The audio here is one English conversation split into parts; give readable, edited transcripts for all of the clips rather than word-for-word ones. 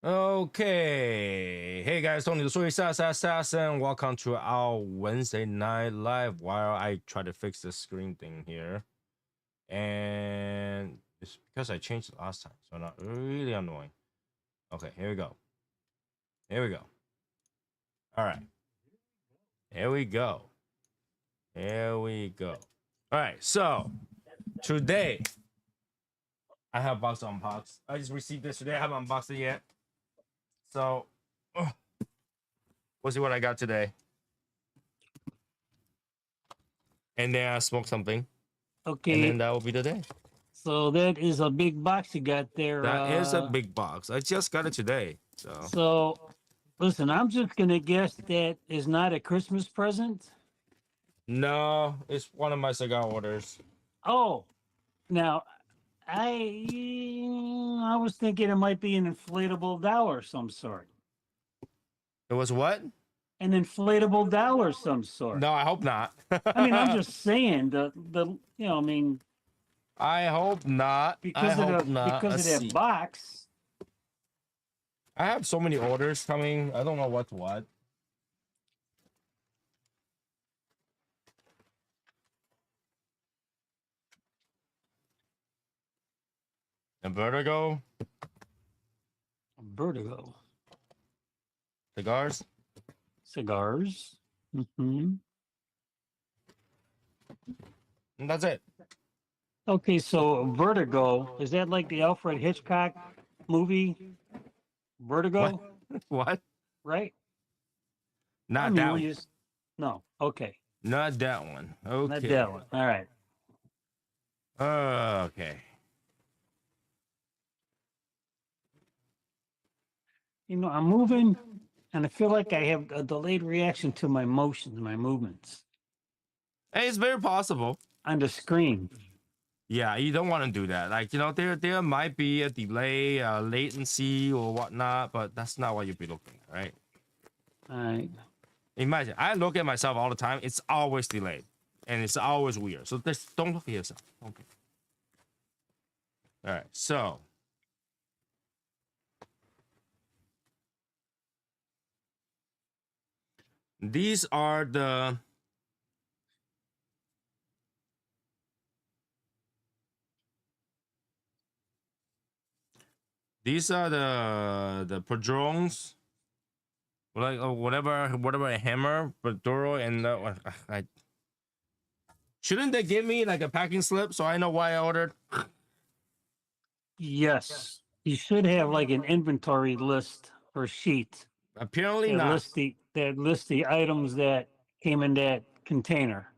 Okay. Hey guys, Tony the Soy Assassin. Welcome to our Wednesday night live while I try to fix this screen thing here. And it's because I changed it last time, so not really annoying. Okay, here we go. Here we go. All right. Here we go. Here we go. All right, so today I have box unboxed. I just received this today. I haven't unboxed it yet. So we'll see what I got today. And then I smoke something. And then Okay, that will be the day. so that is a big box you got there. That is a big box. I just got it today. So listen, I'm just gonna guess that is not a Christmas present. No, it's one of my cigar orders. Oh, now I was thinking it might be an inflatable dollar of some sort. It was what? An inflatable dollar of some sort. No, I hope not. I mean, I'm just saying I mean, I hope not. I hope not. because Let's of that see. box. I have so many orders coming. I don't know what's what. And Vertigo, Vertigo cigars. cigars. Hmm. And that's it. Okay, so Vertigo, is that like the Alfred Hitchcock movie What? Vertigo, What? right? I Not mean, that we one. just no. Okay, Not that one. not Okay. that one. All right. Okay. I'm moving, and I feel like I have a delayed reaction to my motions, my movements Hey, it's very possible. on the screen. Yeah, you don't want to do that. Like, there might be a delay, latency or whatnot, but that's not what you'll be looking at, right? All right. Imagine, I look at myself all the time. It's always delayed, and it's always weird. So just don't look at yourself. Okay. All right. So these are the padrones, like whatever a hammer, Paduro, and I shouldn't they give me like a packing slip so I know why I ordered? Yes, you should have like an inventory list or sheet Apparently that not. lists the items that came in that container.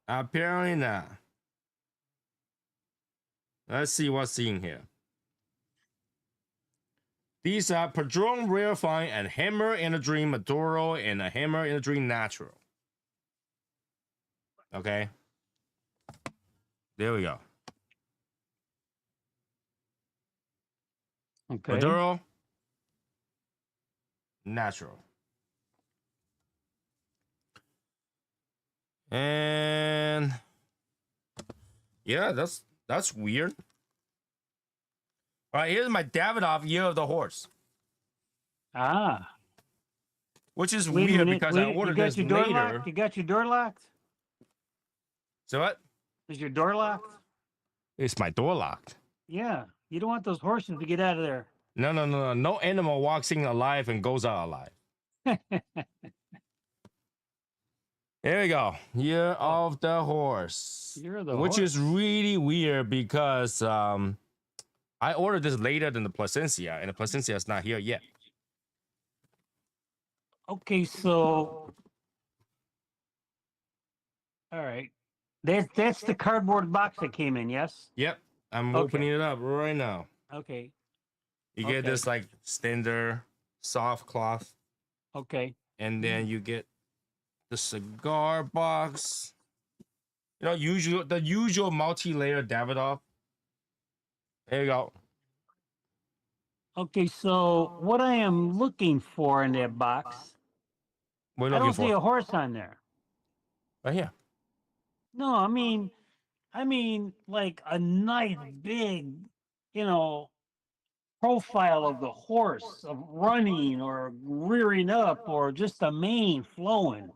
Apparently not. Let's see what's in here. These are Padron Rare Fine and Hammer in a Dream Maduro and a Hammer in a Dream Natural. Okay. There we go. Okay. Maduro, natural. And yeah, that's weird. All right, here's my Davidoff Year of the Horse, Ah, which is wait a weird minute. because I Wait, you ordered got this your door locked? later. You got your door locked? So what? Is your door locked? Is my door locked? Yeah. You don't want those horses to get out of there. No. No animal walks in alive and goes out alive. Here we go. Year of the Horse. You're the Which horse. is really weird because I ordered this later than the Placencia, and the Placencia is not here yet. Okay, so all right. That's the cardboard box that came in, yes? Yep. I'm Okay. opening it up right now. Okay. You get Okay. this like standard soft cloth, Okay. and then you get the cigar box. The usual multi-layer Davidoff. There you go. Okay, so what I am looking for in that box, What are you I looking don't see for? a horse on there. Right here. No, I mean like a nice big, you know, profile of the horse, of running or rearing up, or just the mane flowing.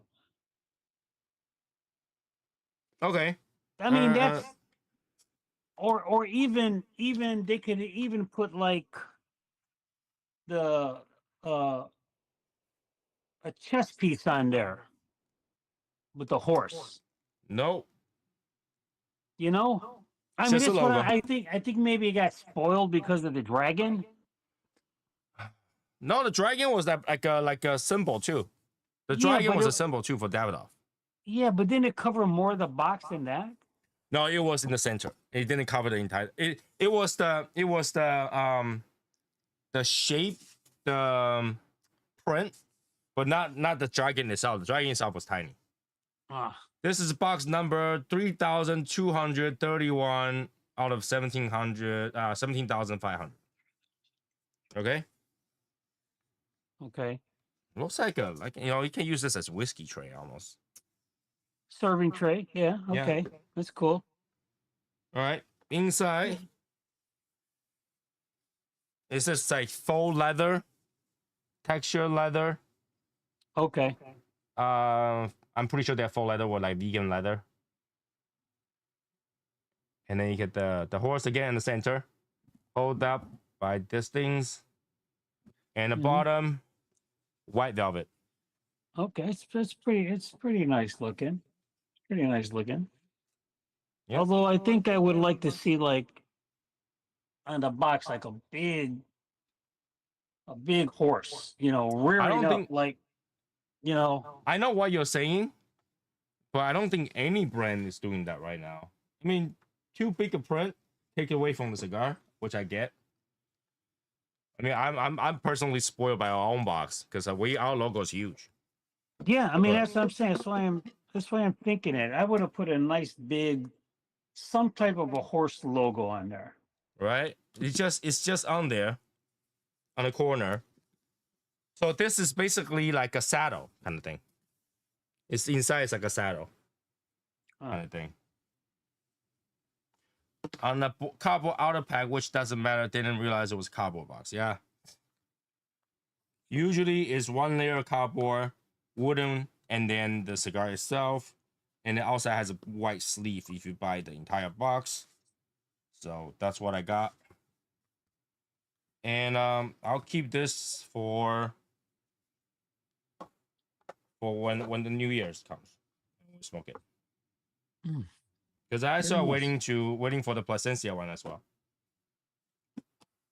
Okay. I mean, Uh, that's or even they could even put like the a chess piece on there with the horse. nope. You know, I mean, Just a that's what logo. I think. I think maybe it got spoiled because of the dragon. No, the dragon was that like a symbol too. The Yeah, dragon but was a symbol too for Davidoff. didn't it cover more of the box than that? No, it was in the center. It didn't cover the entire. It was the shape, the print, but not the dragon itself. The dragon itself was tiny. Ah, This is box number 3,231 out of 17,500. Okay, okay. looks like a you can use this as whiskey tray almost. Serving tray. Yeah. Yeah. Okay. That's cool. All right. Inside, it's just like faux leather, texture leather. Okay. I'm pretty sure that faux leather was like vegan leather. And then you get the horse again in the center, hold up by these things, and the bottom, white velvet. Okay. It's pretty nice looking. Pretty nice looking. Yep. Although I think I would like to see like on the box like a big horse, I rearing don't up think like, you know. I know what you're saying, but I don't think any brand is doing that right now. I mean, too big a print, take away from the cigar, which I get. I mean, I'm personally spoiled by our own box because our logo is huge. Yeah, I mean But- that's what I'm saying. That's why I'm thinking it. I would have put a nice big, some type of a horse logo on there. right? It's just on there, on the corner. So this is basically like a saddle kind of thing. It's inside. It's like a saddle kind of thing. On the cardboard outer pack, which doesn't matter. Didn't realize it was a cardboard box. Yeah. Usually it's one layer of cardboard, wooden, and then the cigar itself. And it also has a white sleeve if you buy the entire box. So that's what I got. And I'll keep this for when the New Year's comes. We'll smoke it. Because I Very started nice. waiting for the Placencia one as well.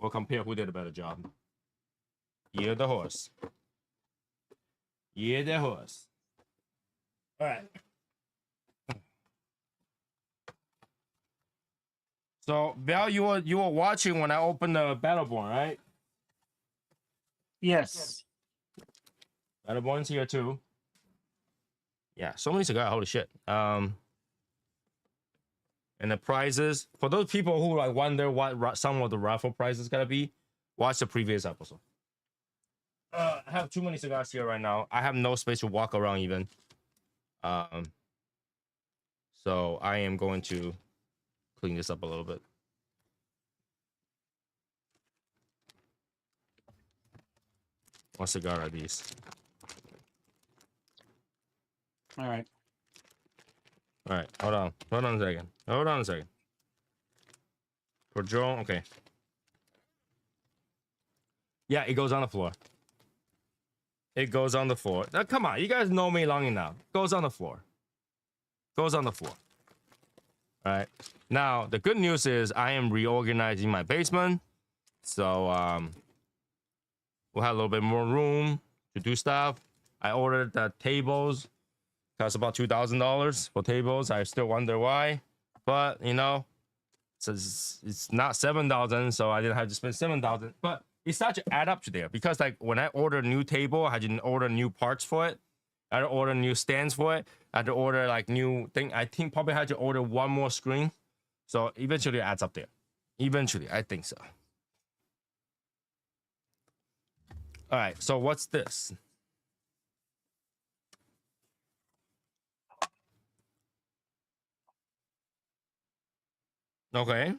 We'll compare who did a better job. Year the horse. Year the horse. All right. So Val, you were watching when I opened the Battleborn, right? Yes. Battleborn's here too. Yeah, so many cigars. Holy shit. And the prizes for those people who like wonder what some of the raffle prizes gonna be, watch the previous episode. I have too many cigars here right now. I have no space to walk around even. So I am going to clean this up a little bit. What cigar are these? All right. All right, hold on a second. Hold on a second. Padron, okay. Yeah, it goes on the floor. It goes on the floor. Now, come on, you guys know me long enough. Goes on the floor. Goes on the floor. All right. Now, the good news is I am reorganizing my basement. So, we'll have a little bit more room to do stuff. I ordered the tables. Cost about $2,000 for tables. I still wonder why. But, it's not 7,000, so I didn't have to spend 7,000. But it started to add up to there because like when I order a new table, I had to order new parts for it. I had to order new stands for it. I had to order like new thing. I think probably had to order one more screen. So eventually it adds up there. Eventually, I think so. All right, so what's this? Okay.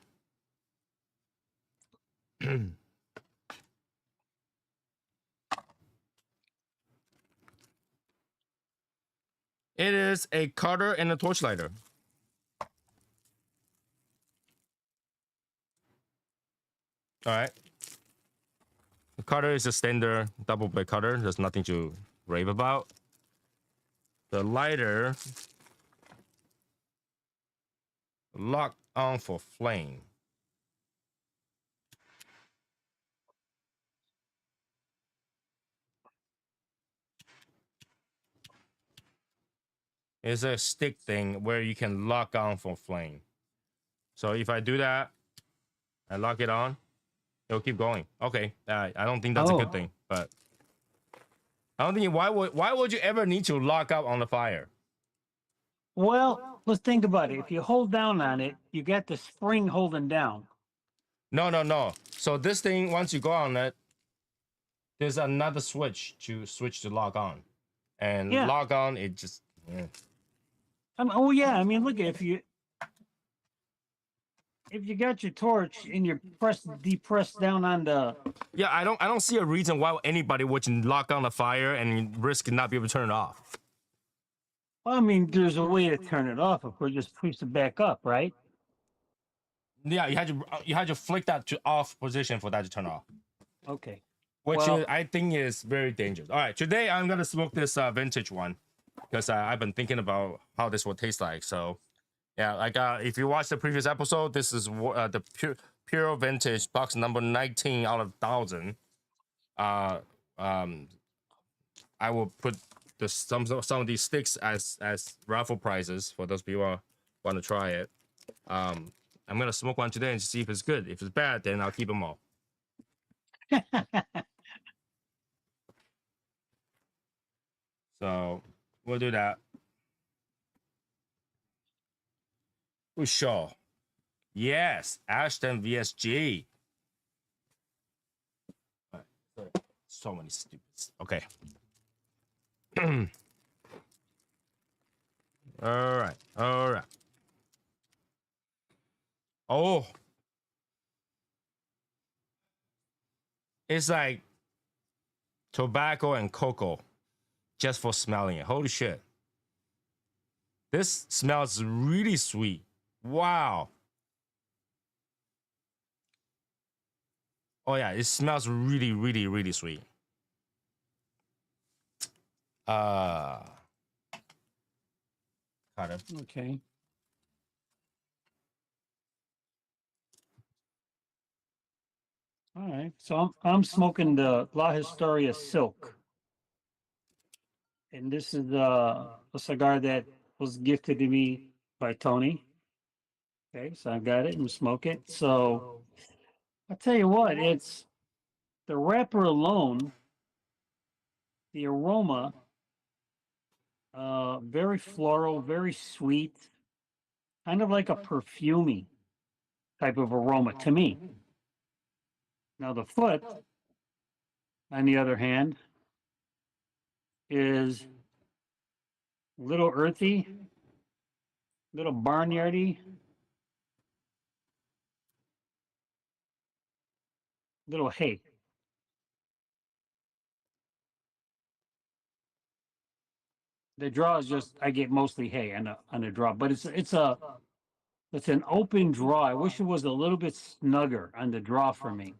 It is a cutter and a torch lighter. All right. The cutter is a standard double blade cutter. There's nothing to rave about. The lighter, lock on for flame. It's a stick thing where you can lock on for flame. So if I do that, I lock it on, it'll keep going. Okay, I don't think that's a good thing, but I don't think why would you ever need to lock up on the fire? Well, let's think about it. If you hold down on it, you got the spring holding down. No. So this thing, once you go on it, there's another switch to switch to lock on, and Yeah. lock on it just. Oh yeah, I mean, look, if you got your torch and you depress down on the. Yeah, I don't see a reason why anybody would lock on the fire and risk not be able to turn it off. Well, I mean, there's a way to turn it off. Of course, just push it back up, right? Yeah, you had to flick that to off position for that to turn off. Okay. Which Well, is, I think is very dangerous. All right, today I'm gonna smoke this vintage one because I've been thinking about how this will taste like. So, yeah, like if you watch the previous episode, this is the pure vintage box number 19 out of 1,000. I will put some of these sticks as raffle prizes for those people who want to try it. I'm gonna smoke one today and see if it's good. If it's bad, then I'll keep them all. So we'll do that. Sure. Yes, Ashton VSG. So many stupids. Okay. All right. Oh, it's like tobacco and cocoa just for smelling it. Holy shit. This smells really sweet. Wow. Oh yeah, it smells really, really, really sweet. Got it. okay. All right. So I'm smoking the La Historia Silk, and this is a cigar that was gifted to me by Tony. Okay, so I got it and smoke it. So I'll tell you what, it's the wrapper alone, the aroma, very floral, very sweet, kind of like a perfumey type of aroma to me. Now the foot, on the other hand, is a little earthy, little barnyardy, little hay. The draw is just I get mostly hay on the draw, but it's an open draw. I wish it was a little bit snugger on the draw for me.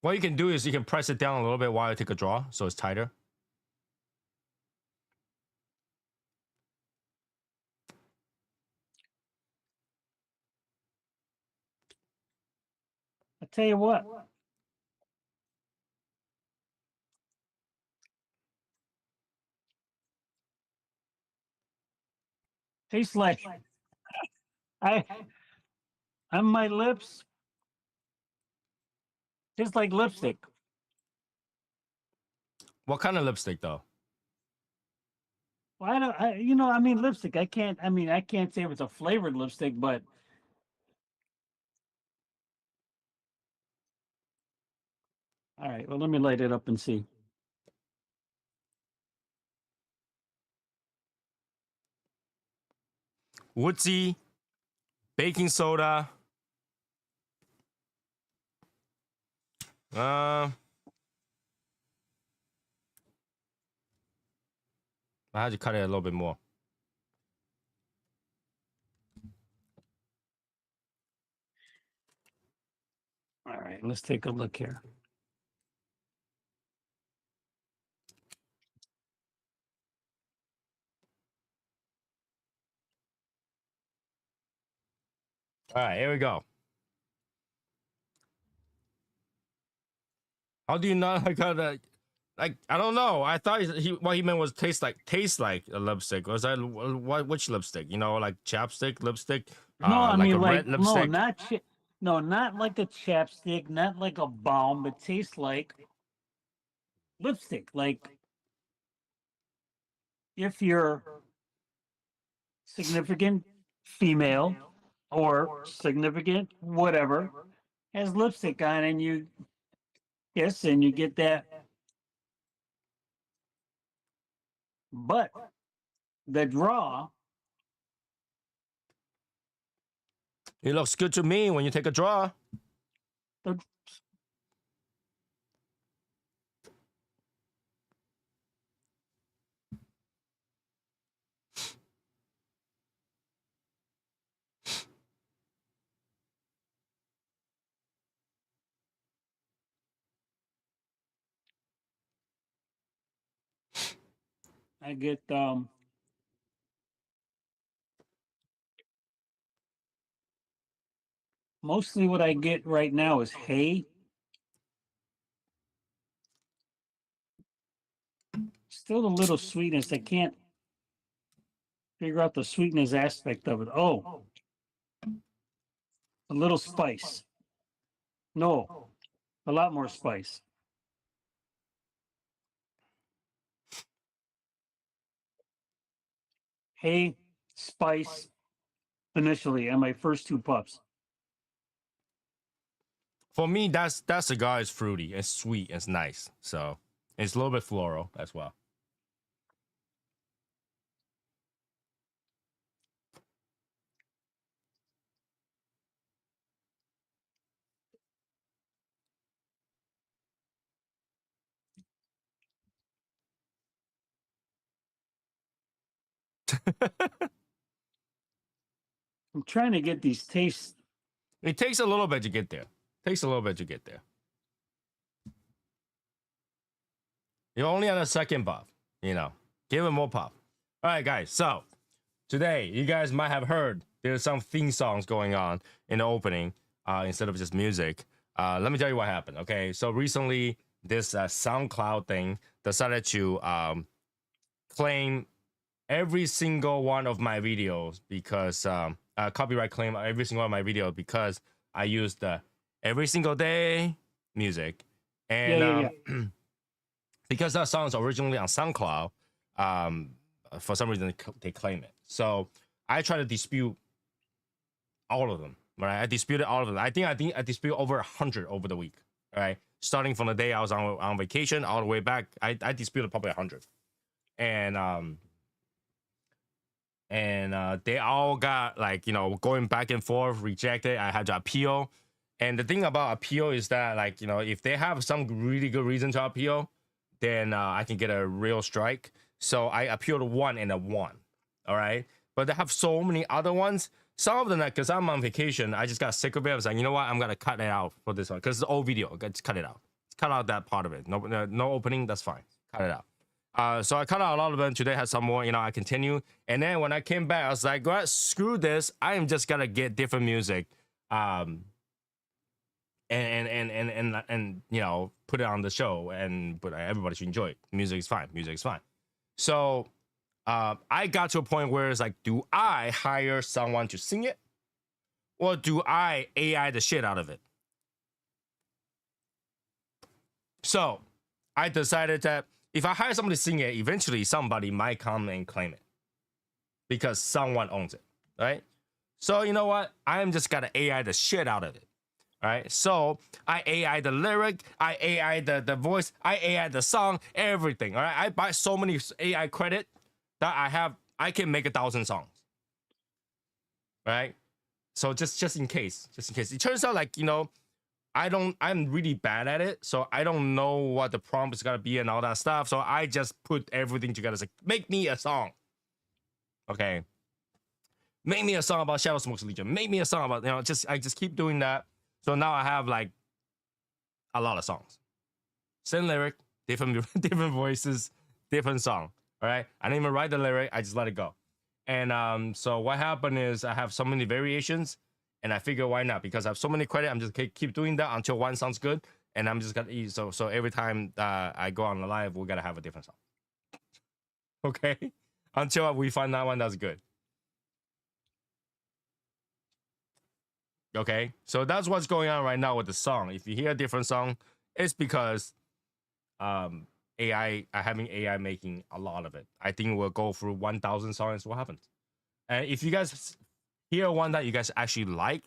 What you can do is you can press it down a little bit while you take a draw, so it's tighter. I tell you what, tastes like I on my lips, tastes like lipstick. What kind of lipstick though? Well, I don't, I mean, lipstick. I can't say if it's a flavored lipstick, but all right. Well, let me light it up and see. Woodsy, baking soda. I had to cut it a little bit more. All right, let's take a look here. All right, here we go. How do you not like how that? Like I don't know. I thought what he meant was taste like a lipstick. Was that which lipstick? You know, like chapstick, lipstick. No, I Like mean a red no, lipstick. no, not like a chapstick, not like a balm, but tastes like lipstick. Like if your significant female or significant whatever has lipstick on and you kiss and you get that, but the draw, It looks good to me when you take a draw. the, I get mostly what I get right now is hay. Still a little sweetness. I can't figure out the sweetness aspect of it. Oh, a little spice. No, a lot more spice. Hay, spice, initially on my first two puffs. For me, that cigar is fruity, it's sweet, it's nice. So it's a little bit floral as well. I'm trying to get these tastes. It takes a little bit to get there. Takes a little bit to get there. You're only on a second puff, you know. Give it more puff. All right, guys. So today, you guys might have heard there's some theme songs going on in the opening instead of just music. Let me tell you what happened. Okay, so recently this SoundCloud thing decided to claim every single one of my videos because copyright claim every single one of my videos because I used the every single day music and because that song is originally on SoundCloud, for some reason they claim it. So I try to dispute all of them. Right, I disputed all of them. I think I disputed over 100 over the week. Right, starting from the day I was on vacation all the way back, I disputed probably 100, and they all got like going back and forth, rejected. I had to appeal, and the thing about appeal is that like if they have some really good reason to appeal, then I can get a real strike. So I appealed one and a one. All right. But they have so many other ones. Some of them, because I'm on vacation, I just got sick of it. I was like, you know what? I'm going to cut it out for this one because it's an old video. Just cut it out. Cut out that part of it. No opening. That's fine. Cut it out. So I cut out a lot of them. Today had some more. I continue. And then when I came back, I was like, well, screw this. I am just going to get different music. And put it on the show but everybody should enjoy it. Music is fine. So I got to a point where it's like, do I hire someone to sing it or do I AI the shit out of it? So I decided that if I hire somebody to sing it, eventually somebody might come and claim it because someone owns it, right? So you know what? I am just gonna AI the shit out of it. All right, so I AI the lyric, I AI the voice, I AI the song, everything. All right, I buy so many AI credit that I can make 1,000 songs. Right, so just in case, it turns out like I'm really bad at it, so I don't know what the prompt is gonna be and all that stuff. So I just put everything together. It's like, make me a song. Okay. Make me a song about Shadow Smoke's Legion. Make me a song about, I just keep doing that. So now I have like a lot of songs. Same lyric, different different voices, different song. All right. I didn't even write the lyric, I just let it go. And so what happened is I have so many variations, and I figure why not? Because I have so many credits, I'm just keep doing that until one sounds good, and I'm just gonna eat. So every time I go on the live, we gotta have a different song. Okay, until we find that one that's good. Okay, so that's what's going on right now with the song. If you hear a different song, it's because AI, having AI making a lot of it. I think we'll go through 1,000 songs. What happens? And if you guys hear one that you guys actually like,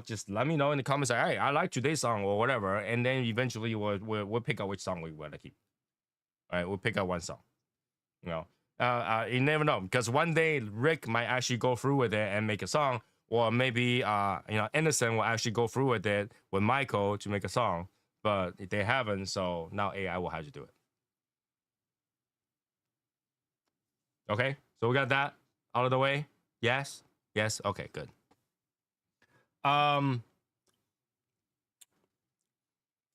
just let me know in the comments. Like, hey, I like today's song or whatever, and then eventually we'll pick out which song we want to keep. All right, we'll pick out one song. You never know, because one day Rick might actually go through with it and make a song, or maybe Innocent will actually go through with it with Michael to make a song, but they haven't, so now AI will have to do it. Okay, so we got that out of the way. Yes, okay, good.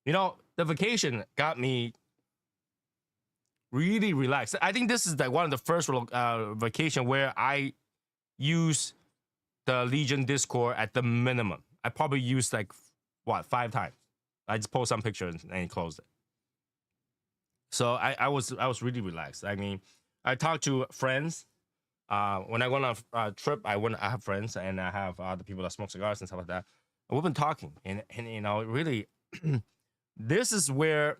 The vacation got me really relaxed. I think this is like one of the first vacation where I use the Legion Discord at the minimum. I probably used like 5 times. I just post some pictures and closed it. So I was really relaxed. I mean, I talked to friends. When I went on a trip, I have friends, and I have other people that smoke cigars and stuff like that. And we've been talking, and really, this is where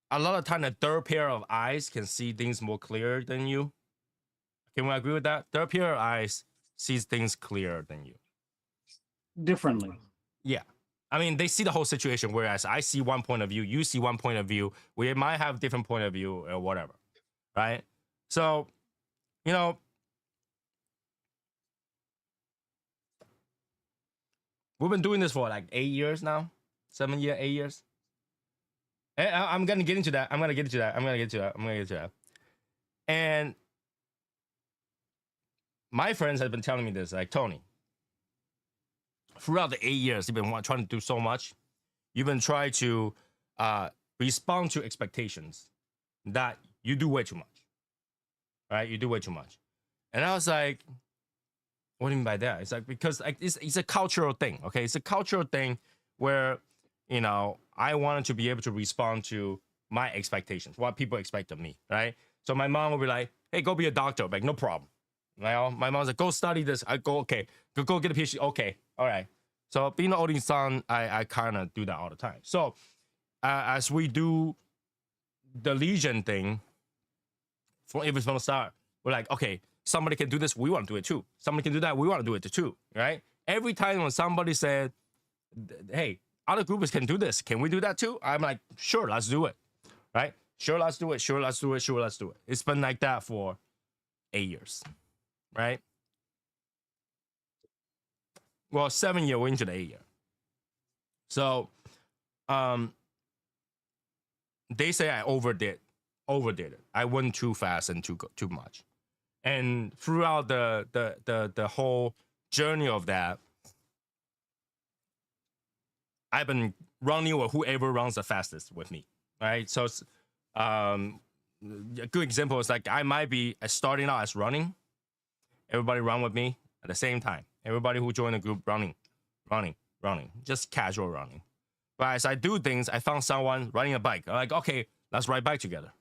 a lot of time the third pair of eyes can see things more clear than you. Can we agree with that? Third pair of eyes sees things clearer than you. Differently. Yeah. I mean, they see the whole situation, whereas I see one point of view, you see one point of view. We might have different point of view or whatever, right? So, we've been doing this for like 8 years now, 7 years, 8 years. I'm gonna get into that. And my friends have been telling me this, like, Tony, throughout the 8 years, you've been trying to do so much. You've been trying to respond to expectations that you do way too much. Right? You do way too much. And I was like, what do you mean by that? It's like, because like it's a cultural thing, okay? It's a cultural thing where, I wanted to be able to respond to my expectations, what people expect of me, right? So my mom would be like, hey, go be a doctor. I'm like, no problem. My mom's like, go study this. I go, okay. Go get a PhD. Okay, all right. So being an only son, I kind of do that all the time. So as we do the Legion thing, if it's from the start, we're like, okay, somebody can do this, we want to do it too. Somebody can do that, we want to do it too, right? Every time when somebody said, hey, other groups can do this, can we do that too? I'm like, sure, let's do it, right? Sure, let's do it. Sure, let's do it. Sure, let's do it. It's been like that for 8 years, right? Well, 7 years, we're into the 8 year. So, they say I overdid it. I went too fast and too much. And throughout the whole journey of that, I've been running with whoever runs the fastest with me, right? So, a good example is like I might be starting out as running. Everybody run with me at the same time. Everybody who joined the group running, just casual running. But as I do things, I found someone riding a bike. I'm like, okay, let's ride bike together.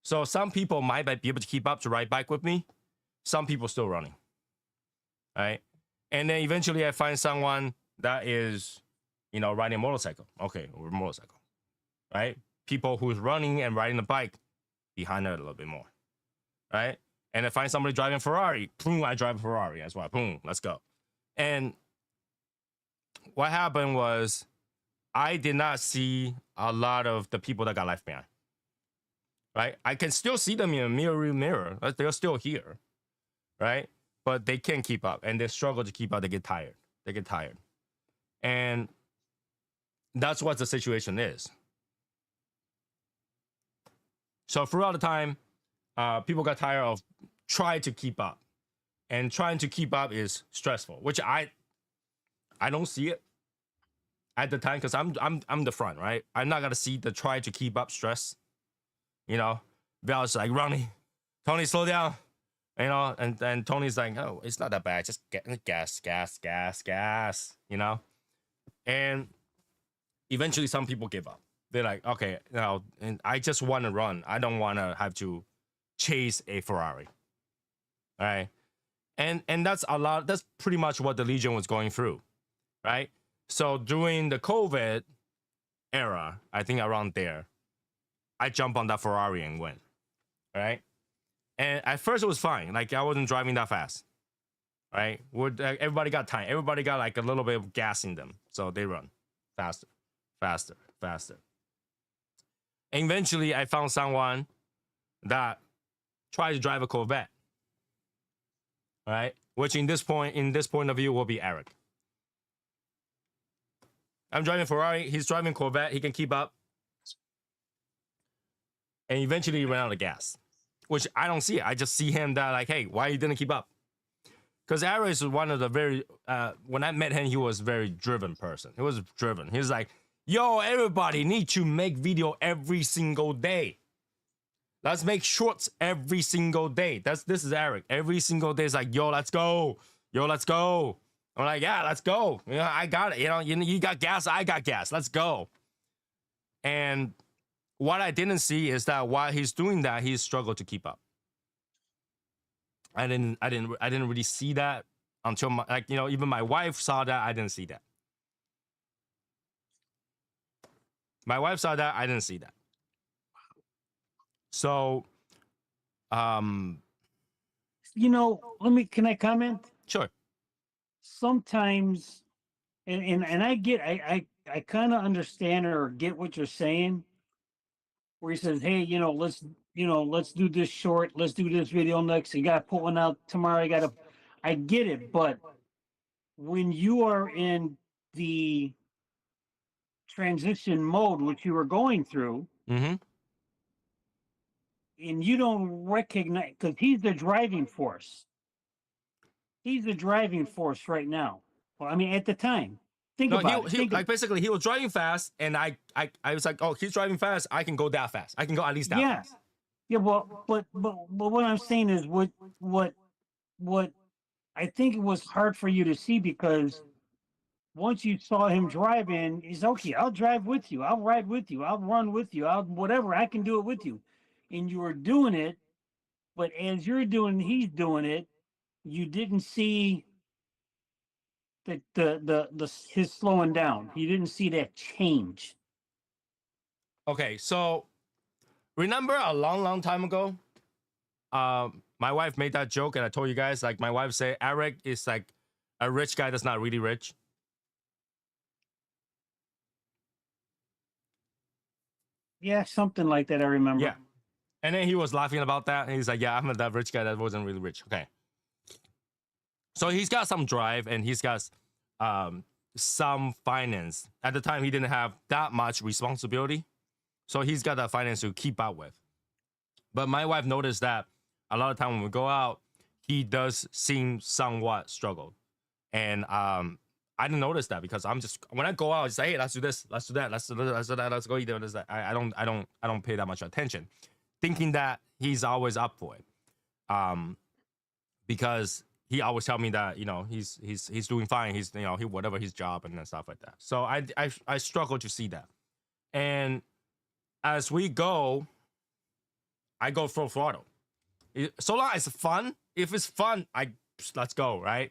So some people might be able to keep up to ride bike with me. Some people still running, right? And then eventually I find someone that is, riding a motorcycle. Okay, or motorcycle, right? People who's running and riding the bike behind it a little bit more, right? And I find somebody driving a Ferrari. Boom, I drive a Ferrari as well. Boom, let's go. And what happened was I did not see a lot of the people that got left behind, right? I can still see them in a mirror. They're still here, right? But they can't keep up, and they struggle to keep up. They get tired. And that's what the situation is. So throughout the time, people got tired of trying to keep up, and trying to keep up is stressful, which I don't see it at the time because I'm the front, right? I'm not gonna see the try to keep up stress. You know, Val's like, Ronnie, Tony, slow down. You know, and Tony's like, oh, it's not that bad. Just get gas. You know, and eventually some people give up. They're like, okay, you know, and I just want to run. I don't want to have to chase a Ferrari. All right, and that's a lot. That's pretty much what the Legion was going through, right? So during the COVID era, I think around there, I jumped on that Ferrari and went, right? And at first it was fine. Like I wasn't driving that fast, right? Everybody got time. Everybody got like a little bit of gas in them, so they run faster. And eventually, I found someone that tried to drive a Corvette, right? Which in this point of view will be Eric. I'm driving Ferrari. He's driving Corvette. He can keep up. And eventually he ran out of gas, which I don't see it. I just see him that like, hey, why you didn't keep up? Because Eric is one of the very, when I met him, he was a very driven person. He was driven. He was like, yo, everybody need to make video every single day. Let's make shorts every single day. This is Eric. Every single day is like, yo, let's go. Yo, let's go. I'm like, yeah, let's go. You know, I got it. You got gas, I got gas. Let's go. And what I didn't see is that while he's doing that, he struggled to keep up. I didn't really see that until even my wife saw that. I didn't see that. My wife saw that. I didn't see that. So, can I comment? Sure. Sometimes, and I kind of understand or get what you're saying, where he says, hey, let's do this short, let's do this video next. You got to put one out tomorrow. I get it. But when you are in the transition mode, which you were going through, mm-hmm. and you don't recognize, because he's the driving force. He's the driving force right now. Well, I mean, at the time, think about it. Basically, he was driving fast, and I was like, oh, he's driving fast. I can go that fast. I can go at least that fast. Yeah. Well, but what I'm saying is what I think it was hard for you to see, because once you saw him driving, he's okay. I'll drive with you. I'll ride with you. I'll run with you. I'll whatever. I can do it with you. And you were doing it, but as you're doing, he's doing it. You didn't see that his slowing down. You didn't see that change. Okay, so remember a long time ago, my wife made that joke, and I told you guys, like, my wife said Eric is like a rich guy that's not really rich. Yeah, something like that. I remember. Yeah, and then he was laughing about that, and he's like, yeah, I'm that rich guy that wasn't really rich. Okay. So he's got some drive, and he's got some finance. At the time, he didn't have that much responsibility, so he's got that finance to keep up with. But my wife noticed that a lot of time when we go out, he does seem somewhat struggled. And I didn't notice that, because I'm just, when I go out, I say, hey, let's do this, let's do that, let's do that, let's go eat this. I don't pay that much attention, thinking that he's always up for it. Because he always tell me that, he's doing fine. He's, he whatever his job and stuff like that. So I struggle to see that. And as we go, I go full throttle. So long as it's fun. If it's fun, let's go, right?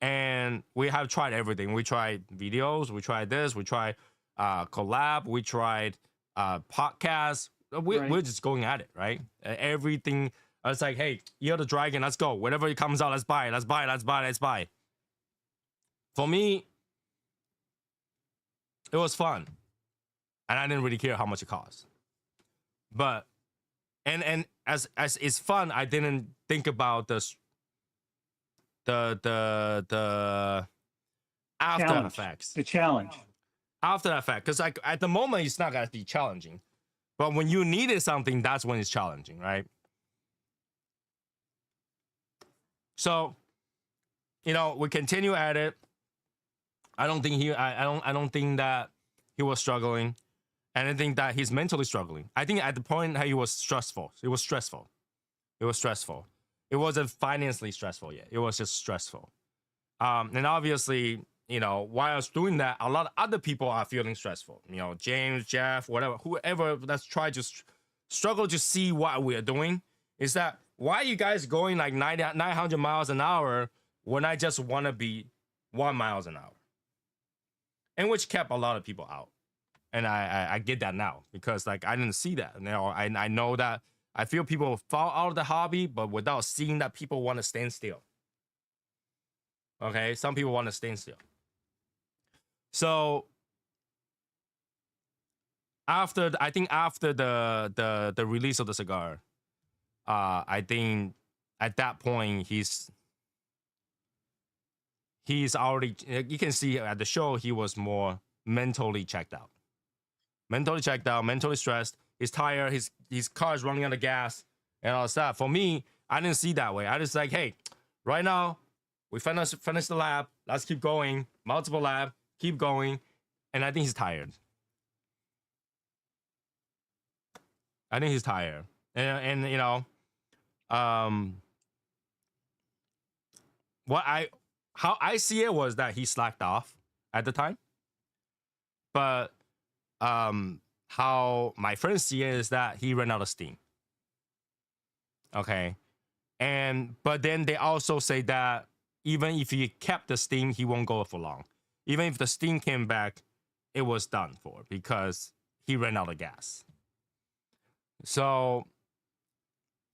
And we have tried everything. We tried videos. We tried this. We tried collab. We tried podcasts. We're just going at it, right? Everything. It's like, hey, you're the dragon. Let's go. Whatever it comes out, let's buy it. Let's buy it. Let's buy it. Let's buy it. For me, it was fun, and I didn't really care how much it cost. But and as it's fun, I didn't think about the after effects. The challenge. After that fact, because like at the moment it's not gonna be challenging, but when you needed something, that's when it's challenging, right? So, you know, we continue at it. I don't think I don't think that he was struggling, and I think that he's mentally struggling. I think at the point that he was stressful. It was stressful. It was stressful. It wasn't financially stressful yet. It was just stressful. And obviously, you know, while I was doing that, a lot of other people are feeling stressful. You know, James, Jeff, whatever, whoever that's trying to struggle to see what we're doing. Is that why are you guys going like 900 miles an hour when I just want to be 1 mile an hour? And which kept a lot of people out. And I get that now because like I didn't see that. You know, I know that I feel people fall out of the hobby, but without seeing that people want to stand still. Okay, some people want to stand still. So after the release of the cigar, I think at that point he's already, you can see at the show he was more mentally checked out, mentally stressed. He's tired. His car's running out of gas and all that stuff. For me, I didn't see that way. I just like, hey, right now we finish the lab. Let's keep going. Multiple lab, keep going. And I think he's tired. And you know, how I see it was that he slacked off at the time. But how my friends see it is that he ran out of steam. Okay. But then they also say that even if he kept the steam, he won't go for long. Even if the steam came back, it was done for because he ran out of gas. So,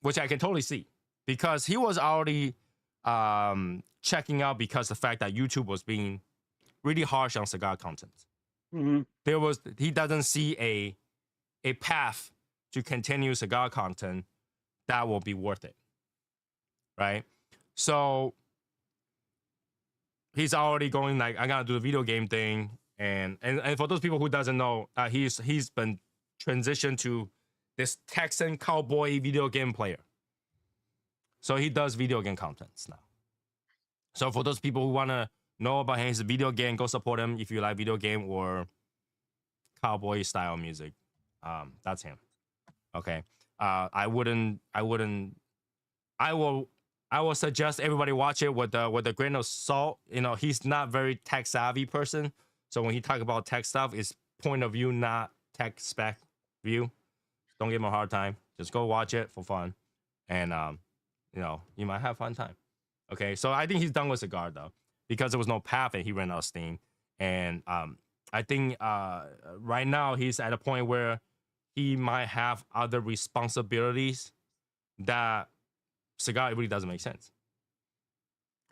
which I can totally see because he was already checking out because the fact that YouTube was being really harsh on cigar content. Mm-hmm. He doesn't see a path to continue cigar content that will be worth it, right? So he's already going like, I gotta do the video game thing, and for those people who doesn't know, he's been transitioned to this Texan cowboy video game player. So he does video game contents now. So for those people who wanna know about his video game, go support him if you like video game or cowboy style music. That's him. Okay. I will suggest everybody watch it with a grain of salt. You know, he's not very tech savvy person. So when he talk about tech stuff, it's point of view, not tech spec view. Don't give him a hard time. Just go watch it for fun. And you know, you might have fun time. Okay, so I think he's done with cigar though, because there was no path and he ran out of steam. And I think right now he's at a point where he might have other responsibilities that cigar really doesn't make sense.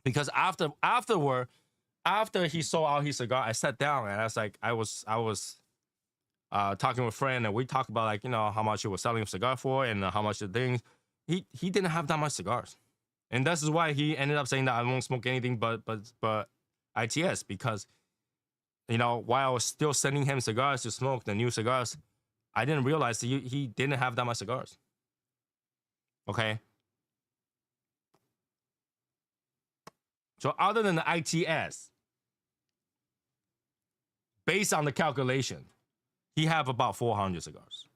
Because after he sold out his cigar, I sat down and I was talking with a friend, and we talked about like, you know, how much he was selling a cigar for and how much the things. He didn't have that much cigars. And this is why he ended up saying that I won't smoke anything but ITS, because, you know, while I was still sending him cigars to smoke, the new cigars, I didn't realize he didn't have that much cigars. Okay. So other than the ITS, based on the calculation, he have about 400 cigars.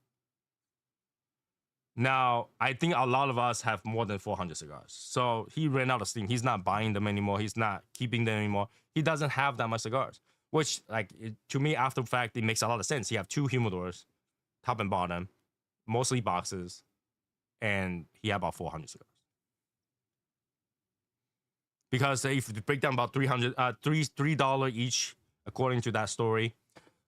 Now, I think a lot of us have more than 400 cigars. So he ran out of steam. He's not buying them anymore. He's not keeping them anymore. He doesn't have that much cigars, which, like, to me, after the fact, it makes a lot of sense. He have 2 humidors, top and bottom, mostly boxes, and he had about 400 cigars. Because if you break down about $3 each, according to that story,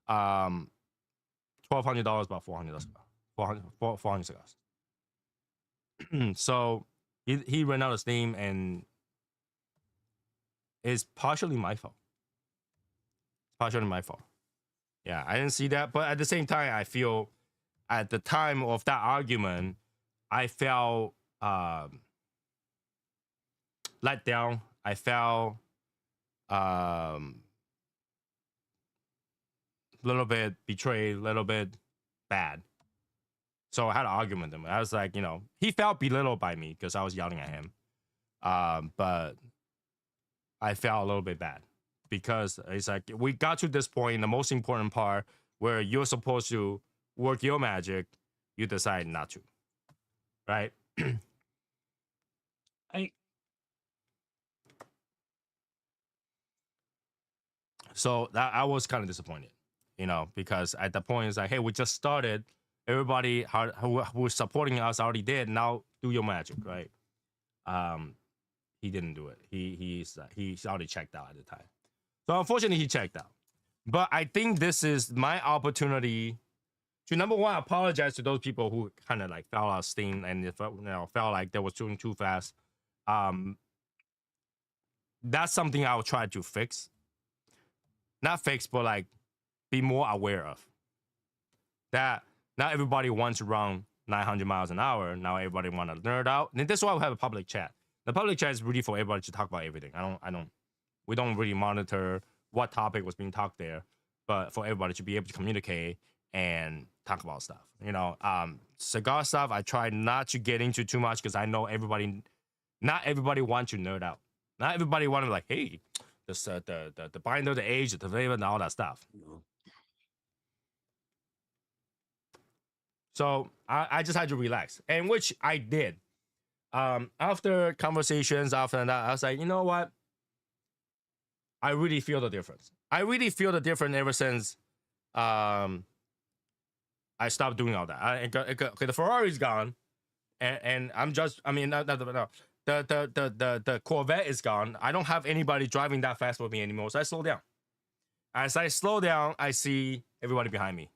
$1,200 about 400 cigars. So he ran out of steam, and it's partially my fault. Yeah, I didn't see that, but at the same time, I feel at the time of that argument, I felt let down. I felt little bit betrayed, a little bit bad. So I had an argument with him. I was like, he felt belittled by me because I was yelling at him. But I felt a little bit bad because it's like we got to this point, the most important part where you're supposed to work your magic, you decide not to, right? I So that I was kind of disappointed, because at the point it's like, hey, we just started. Everybody who was supporting us already did. Now do your magic, right? He didn't do it. He's already checked out at the time. So unfortunately, he checked out. But I think this is my opportunity to, number one, apologize to those people who kind of like fell out of steam and felt like they were doing too fast. That's something I'll try to fix. Not fix, but like be more aware of. That not everybody wants to run 900 miles an hour. Now everybody want to nerd out. And this is why we have a public chat. The public chat is really for everybody to talk about everything. We don't really monitor what topic was being talked there, but for everybody to be able to communicate and talk about stuff. Cigar stuff, I try not to get into too much because I know not everybody wants to nerd out. Not everybody want to like, hey, the binder, the age, the flavor, and all that stuff. So I just had to relax, and which I did. After conversations, after that, I was like, you know what? I really feel the difference. I really feel the difference ever since I stopped doing all that. The Ferrari's gone, and I'm just, I mean, no. The Corvette is gone. I don't have anybody driving that fast with me anymore, so I slow down. As I slow down, I see everybody behind me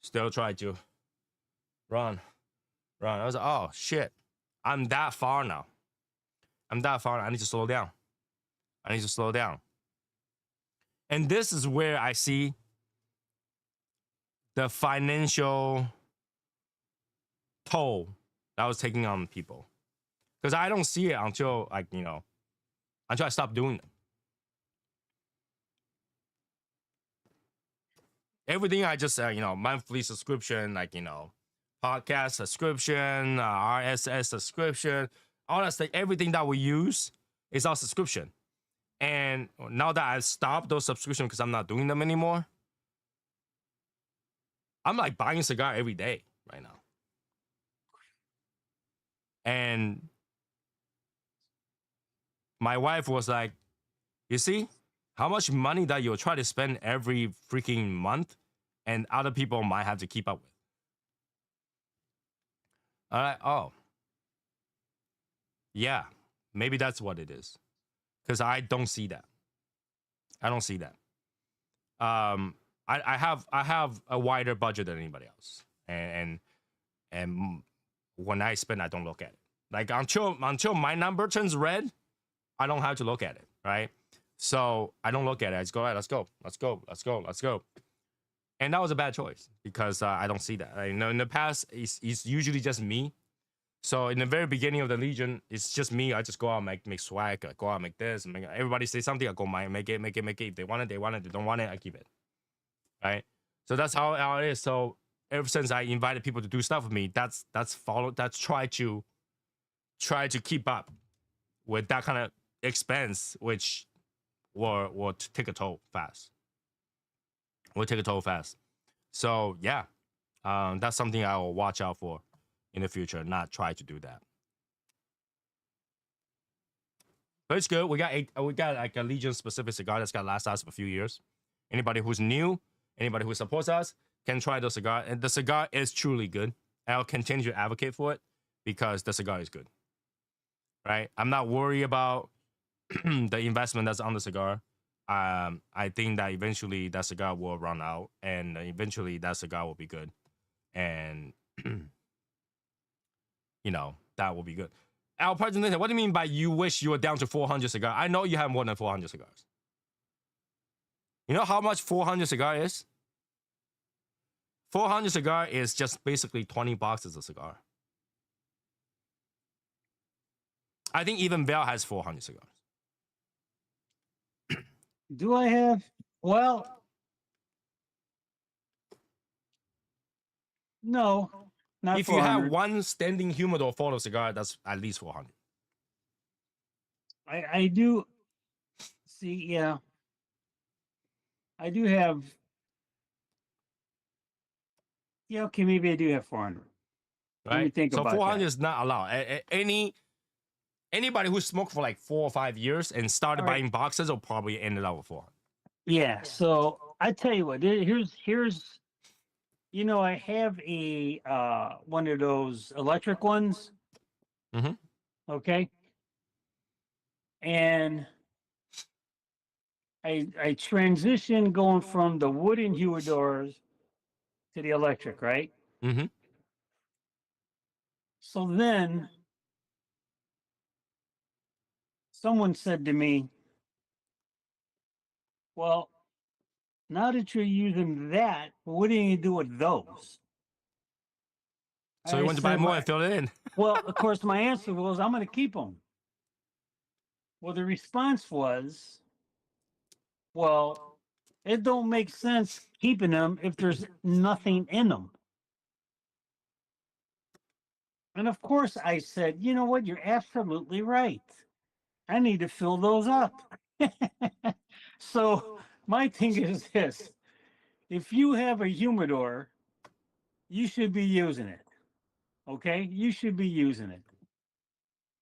still try to run. I was like, oh shit, I'm that far now. I need to slow down. And this is where I see the financial toll that was taking on people. Because I don't see it until until I stop doing them. Everything I just said, monthly subscription, podcast subscription, RSS subscription, all that stuff, everything that we use is our subscription. And now that I stopped those subscriptions because I'm not doing them anymore, I'm like buying a cigar every day right now. And my wife was like, you see how much money that you'll try to spend every freaking month and other people might have to keep up with. All right. Oh, yeah, maybe that's what it is. Because I don't see that. I have a wider budget than anybody else, and when I spend, I don't look at it. Like until my number turns red, I don't have to look at it, right? So I don't look at it. I just go, all right, let's go. And that was a bad choice because I don't see that. In the past, it's usually just me. So in the very beginning of the Legion, it's just me. I just go out and make swag. I go out and make this. Everybody say something. I go make it. If they want it, they want it. If they don't want it, I keep it. Right. So that's how it is. So ever since I invited people to do stuff with me, that's try to keep up with that kind of expense, which will take a toll fast. So yeah, that's something I will watch out for in the future. Not try to do that. But it's good. We got like a Legion specific cigar that's gonna last us for a few years. Anybody who's new, anybody who supports us can try the cigar. And the cigar is truly good. I'll continue to advocate for it because the cigar is good. Right? I'm not worried about the investment that's on the cigar. I think that eventually that cigar will run out, and eventually that cigar will be good, and that will be good. Al President, what do you mean by you wish you were down to 400 cigars? I know you have more than 400 cigars. You know how much 400 cigar is? 400 cigar is just basically 20 boxes of cigar. I think even Val has 400 cigars. Do I have? Well, No, not If you have 400. one standing humidor full of cigar, that's at least 400. I do see. Yeah, I do have. Yeah, okay, maybe I do have 400. Let me Right? think So about 400 that. is not allowed. Anybody who smoked for like 4 or 5 years and started All right. buying boxes will probably ended up with 400. Yeah. So I tell you what. Here's. I have a one of those electric ones. Mm-hmm. Okay, and I transitioned going from the wooden humidors to the electric, right? Mm-hmm. So then someone said to me, "Well, now that you're using that, what do you do with those?" So you I want to buy said, more and fill it in. "Well, of course, my answer was I'm going to keep them." Well, the response was, "Well, it don't make sense keeping them if there's nothing in them." And of course, I said, "You know what? You're absolutely right. I need to fill those up." So my thing is this: if you have a humidor, you should be using it. Okay, you should be using it.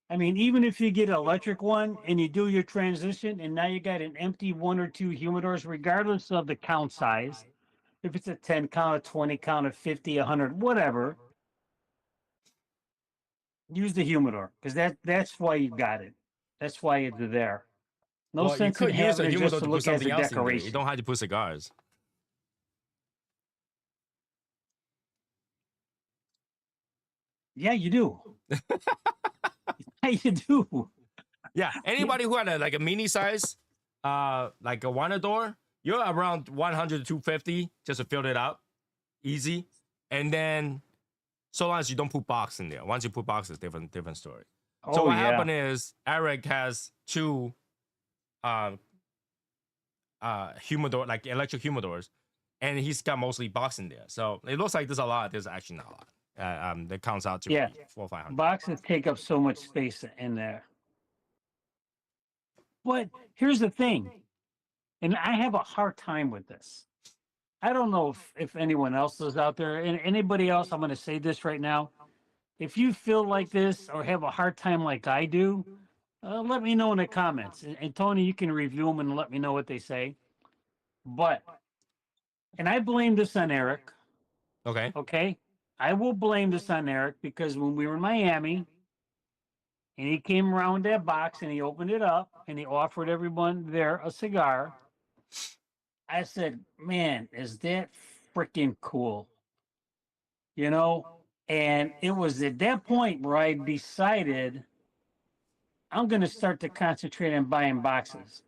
I mean, even if you get an electric one and you do your transition, and now you got an empty one or two humidors, regardless of the count size, if it's a 10 count, a 20 count, a 50, 100, whatever, use the humidor because that's why you got it. That's why it's there. No Well, you sense in could use having a it just humidor to to put look as something a else in there. You decoration. don't have to put cigars. Yeah, you do. Yeah, you do. Yeah. Yeah, Anybody who had like a mini size, like a one door, you're around 100 to 250 just to fill it up, easy. And then so long as you don't put box in there. Once you put boxes, different story. So oh what yeah. happened is Eric has two uh humidor, like electric humidors, and he's got mostly box in there. So it looks like there's a lot. There's actually not a lot. That counts out to Yeah. be 400 or 500. Boxes take up so much space in there. But here's the thing, and I have a hard time with this. I don't know if anyone else is out there, and anybody else, I'm going to say this right now. If you feel like this or have a hard time like I do, let me know in the comments. And Tony, you can review them and let me know what they say. But, and I blame this on Eric, Okay. okay? I will blame this on Eric because when we were in Miami and he came around that box and he opened it up and he offered everyone there a cigar, I said, man, is that freaking cool? You know? And it was at that point where I decided I'm going to start to concentrate on buying boxes.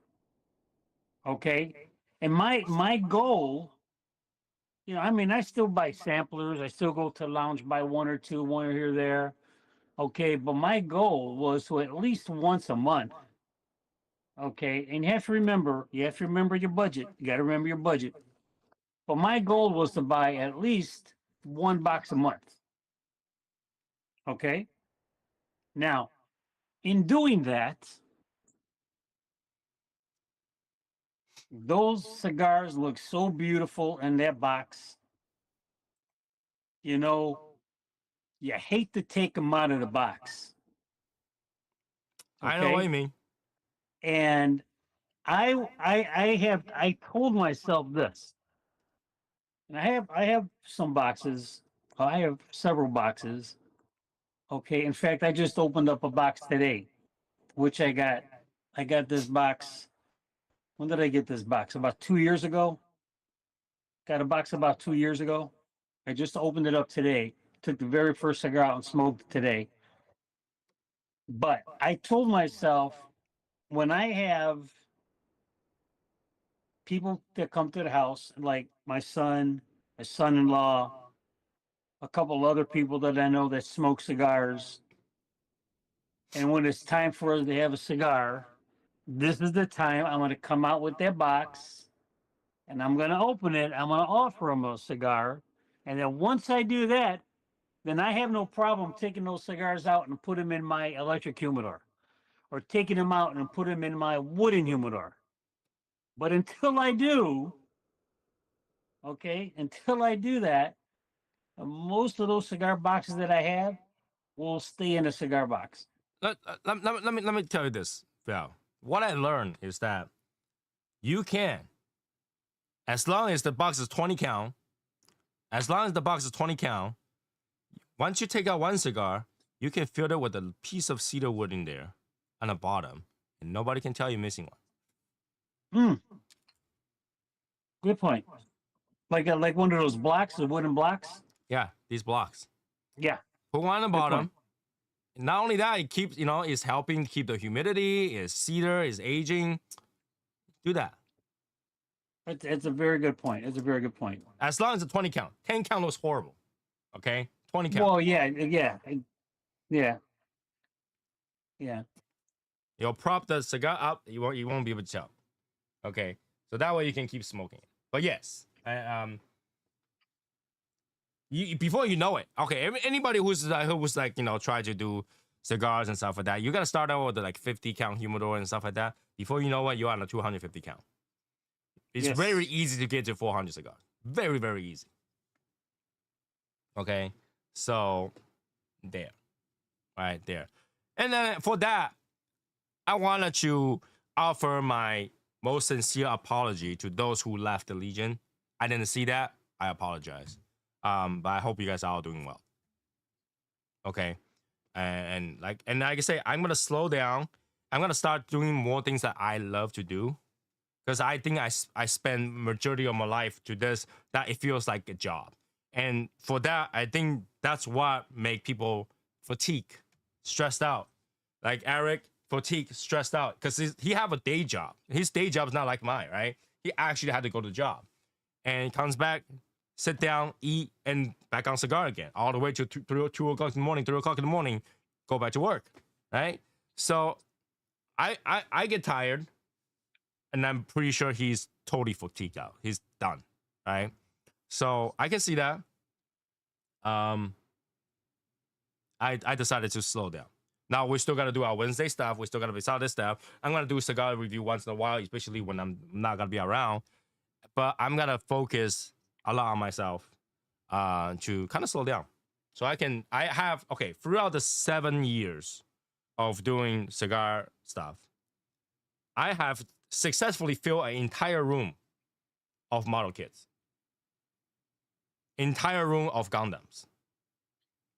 Okay. And my goal, I mean, I still buy samplers. I still go to lounge, buy one or two, one here or there. Okay. But my goal was to at least once a month. Okay. And you have to remember your budget. You got to remember your budget. But my goal was to buy at least one box a month. Okay. Now, in doing that, those cigars look so beautiful in that box. You know, you hate to take them out of the box. I know what Okay. you mean. And I told myself this, and I have some boxes. I have several boxes. Okay. In fact, I just opened up a box today, which I got this box. When did I get this box? About 2 years ago. Got a box about 2 years ago. I just opened it up today. Took the very first cigar out and smoked it today. But I told myself when I have people that come to the house, like my son-in-law, a couple other people that I know that smoke cigars, and when it's time for us to have a cigar, this is the time I'm going to come out with that box and I'm going to open it. I'm going to offer them a cigar And then once I do that, then I have no problem taking those cigars out and put them in my electric humidor, or taking them out and put them in my wooden humidor. But until I do, okay, until I do that, most of those cigar boxes that I have will stay in a cigar box. Let me tell you this, Val. What I learned is that you can, as long as the box is 20 count, as long as the box is 20 count, once you take out one cigar, you can fill it with a piece of cedar wood in there on the bottom, and nobody can tell you're missing one. Good point. Like one of those blocks, the wooden blocks. Yeah, these blocks. Yeah. Put one on the Good bottom. point. Not only that, it keeps, it's helping keep the humidity, it's cedar, it's aging. Do that. It's a very good point. It's a very good point. As long as it's 20 count. 10 count was horrible. Okay? 20 count. Well, yeah. You'll prop the cigar up, you won't be able to tell. Okay? So that way you can keep smoking it. But yes, before you know it, okay, anybody who's like, try to do cigars and stuff like that, you gotta start out with the like 50 count humidor and stuff like that. Before you know it, you're on a 250 count. It's very easy to get to 400 cigars. Very, very easy. Okay, so there, right there. And then for that, I wanted to offer my most sincere apology to those who left the Legion. I didn't see that. I apologize. But I hope you guys are all doing well. Okay, and like I say, I'm gonna slow down. I'm gonna start doing more things that I love to do, because I think I spend majority of my life to this, that it feels like a job. And for that, I think that's what make people fatigue, stressed out. Like Eric, fatigue, stressed out, because he have a day job. His day job is not like mine, right? He actually had to go to the job, and he comes back, sit down, eat, and back on cigar again, all the way to 2 o'clock in the morning, 3 o'clock in the morning, go back to work, right? So I get tired, and I'm pretty sure he's totally fatigued out. He's done, right? So I can see that. I decided to slow down. Now we still got to do our Wednesday stuff. We still got to be Saturday stuff. I'm gonna do cigar review once in a while, especially when I'm not gonna be around. But I'm gonna focus a lot on myself to kind of slow down. So throughout the 7 years of doing cigar stuff, I have successfully filled an entire room of model kits. Entire room of Gundams.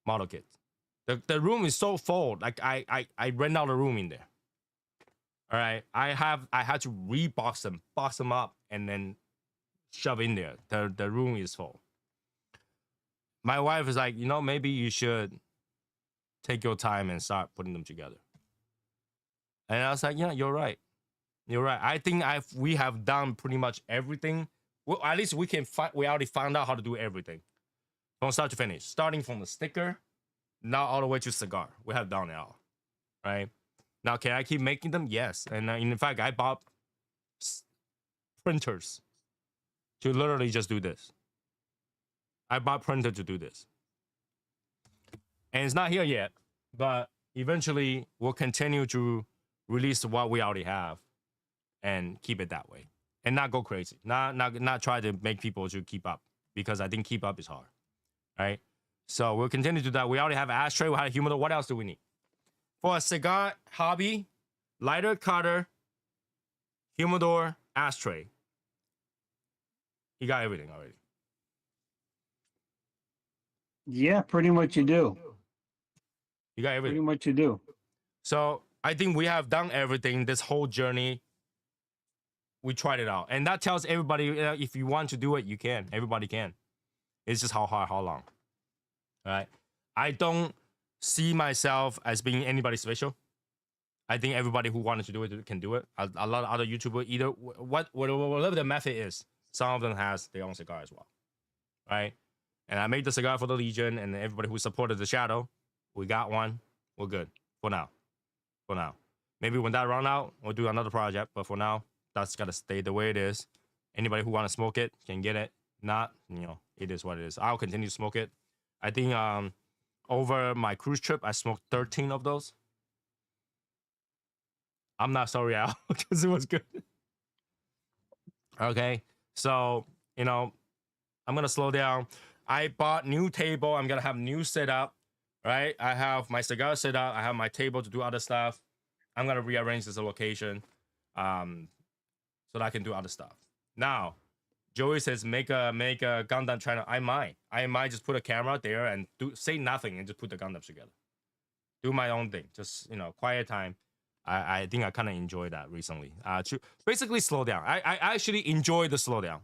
Model kits. The room is so full, like I rent out a room in there. All right. I had to box them up, and then shove in there. The room is full. My wife is like, maybe you should take your time and start putting them together. And I was like, yeah, you're right. You're right. I think we have done pretty much everything. Well, at least we already found out how to do everything from start to finish, starting from the sticker, now all the way to cigar. We have done it all, right? Now, can I keep making them? Yes. And in fact, I bought printers to literally just do this. I bought printer to do this. And it's not here yet, but eventually we'll continue to release what we already have and keep it that way. And not go crazy. Not try to make people to keep up, because I think keep up is hard. Right? So we'll continue to do that. We already have an ashtray, we have a humidor. What else do we need? For a cigar hobby, lighter, cutter, humidor, ashtray. You got everything already. Yeah, pretty much you do. You got everything. Pretty much you do. So I think we have done everything this whole journey. We tried it out. And that tells everybody, if you want to do it, you can. Everybody can. It's just how hard, how long. All right? I don't see myself as being anybody special. I think everybody who wanted to do it can do it. A lot of other YouTubers, either whatever the method is, some of them has their own cigar as well. Right? And I made the cigar for the Legion, and everybody who supported the Shadow, we got one. We're good for now. For now. Maybe when that run out, we'll do another project. But for now, that's got to stay the way it is. Anybody who want to smoke it can get it. not, it is what it is. I'll continue to smoke it. I think over my cruise trip, I smoked 13 of those. I'm not sorry out because it was good. Okay, so I'm gonna slow down. I bought new table. I'm gonna have new setup. Right, I have my cigar setup. I have my table to do other stuff. I'm gonna rearrange this location, so that I can do other stuff. Now, Joey says make a Gundam channel. I might just put a camera there and say nothing and just put the Gundams together. Do my own thing. Just quiet time. I think I kind of enjoy that recently. To basically slow down. I actually enjoy the slowdown.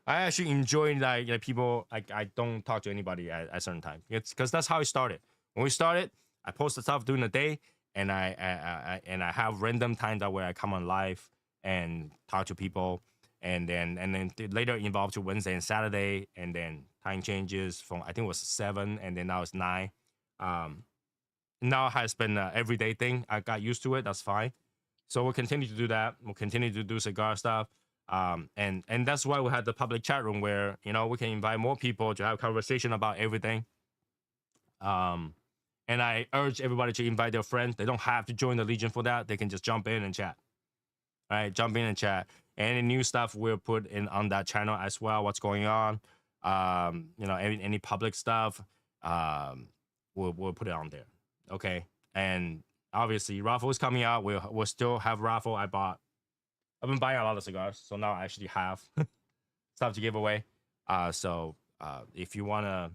I actually enjoy like people. I don't talk to anybody at a certain time. It's because that's how it started. When we started, I post the stuff during the day, and I have random times that where I come on live and talk to people, and then later evolved to Wednesday and Saturday, and then time changes from I think it was 7, and then now it's 9. Now it has been an everyday thing. I got used to it. That's fine. So we'll continue to do that. We'll continue to do cigar stuff. And that's why we had the public chat room where we can invite more people to have conversation about everything. And I urge everybody to invite their friends. They don't have to join the Legion for that. They can just jump in and chat. All right, jump in and chat. Any new stuff we'll put in on that channel as well. What's going on? Any public stuff. We'll put it on there. Okay, and obviously raffle is coming out. We'll still have raffle. I've been buying a lot of cigars, so now I actually have stuff to give away. So if you wanna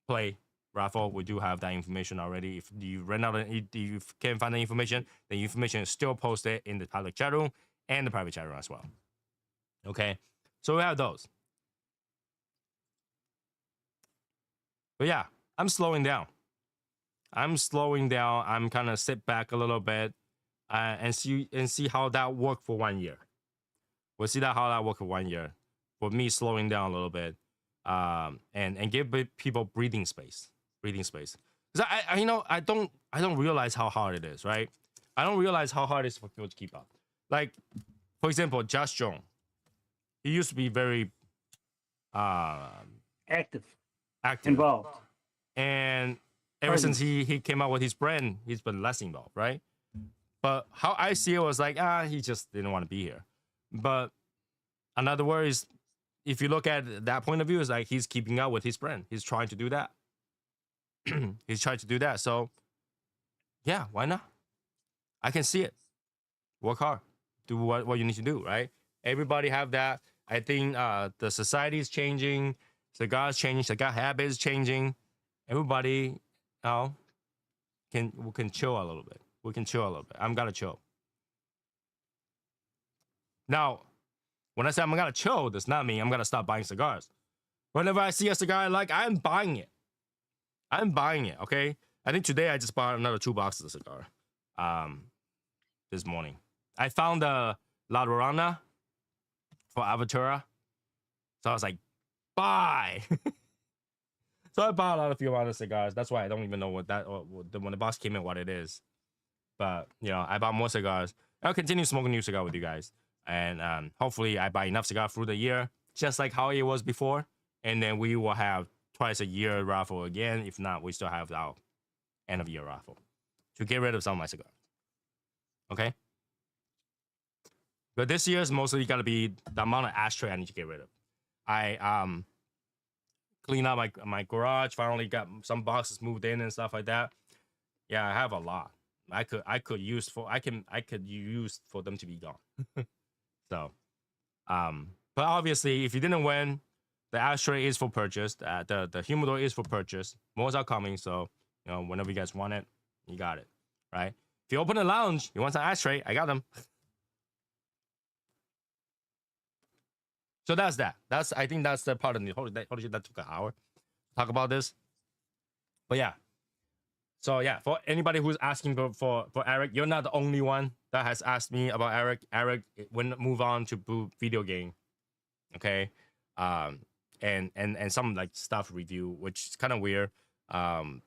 play raffle, we do have that information already. If you run out, if you can't find the information is still posted in the public chat room and the private chat room as well. Okay, so we have those. But yeah, I'm slowing down. I'm kind of sit back a little bit and see how that worked for 1 year. We'll see how that worked for 1 year. For me, slowing down a little bit, and give people breathing space. Because I don't realize how hard it is, right? I don't realize how hard it is for people to keep up. Like, for example, Josh Jones. He used to be very active, involved, and ever since he came out with his brand, he's been less involved, right? But how I see it was like, he just didn't want to be here. But in other words, if you look at that point of view, it's like he's keeping up with his brand. He's trying to do that. He's trying to do that. So, yeah, why not? I can see it. Work hard. Do what you need to do, right? Everybody have that. I think the society is changing. Cigars changing. Cigar habits changing. Everybody we can chill a little bit. We can chill a little bit. I'm gonna chill. Now, when I say I'm gonna chill, does not mean I'm gonna stop buying cigars. Whenever I see a cigar I like, I'm buying it. Okay. I think today I just bought another 2 boxes of cigar. This morning I found a La Llorona for Aventura, so I was like, buy. So I bought a few other cigars. That's why I don't even know when the box came in what it is. But I bought more cigars. I'll continue smoking new cigar with you guys, and hopefully I buy enough cigar through the year, just like how it was before. And then we will have twice a year raffle again. If not, we still have our end of year raffle to get rid of some of my cigars. Okay. But this year is mostly gonna be the amount of ashtray I need to get rid of. I clean out my garage. Finally got some boxes moved in and stuff like that. Yeah, I have a lot. I could use for them to be gone. So, but obviously, if you didn't win, the ashtray is for purchase. The humidor is for purchase. More are coming, so whenever you guys want it, you got it, right? If you open the lounge, you want some ashtray, I got them. So that's that. I think that's the part of the holy shit, that took an hour to talk about this. But yeah. So yeah, for anybody who's asking for Eric, you're not the only one that has asked me about Eric. Eric will move on to video game. Okay. And some like stuff review, which is kind of weird. As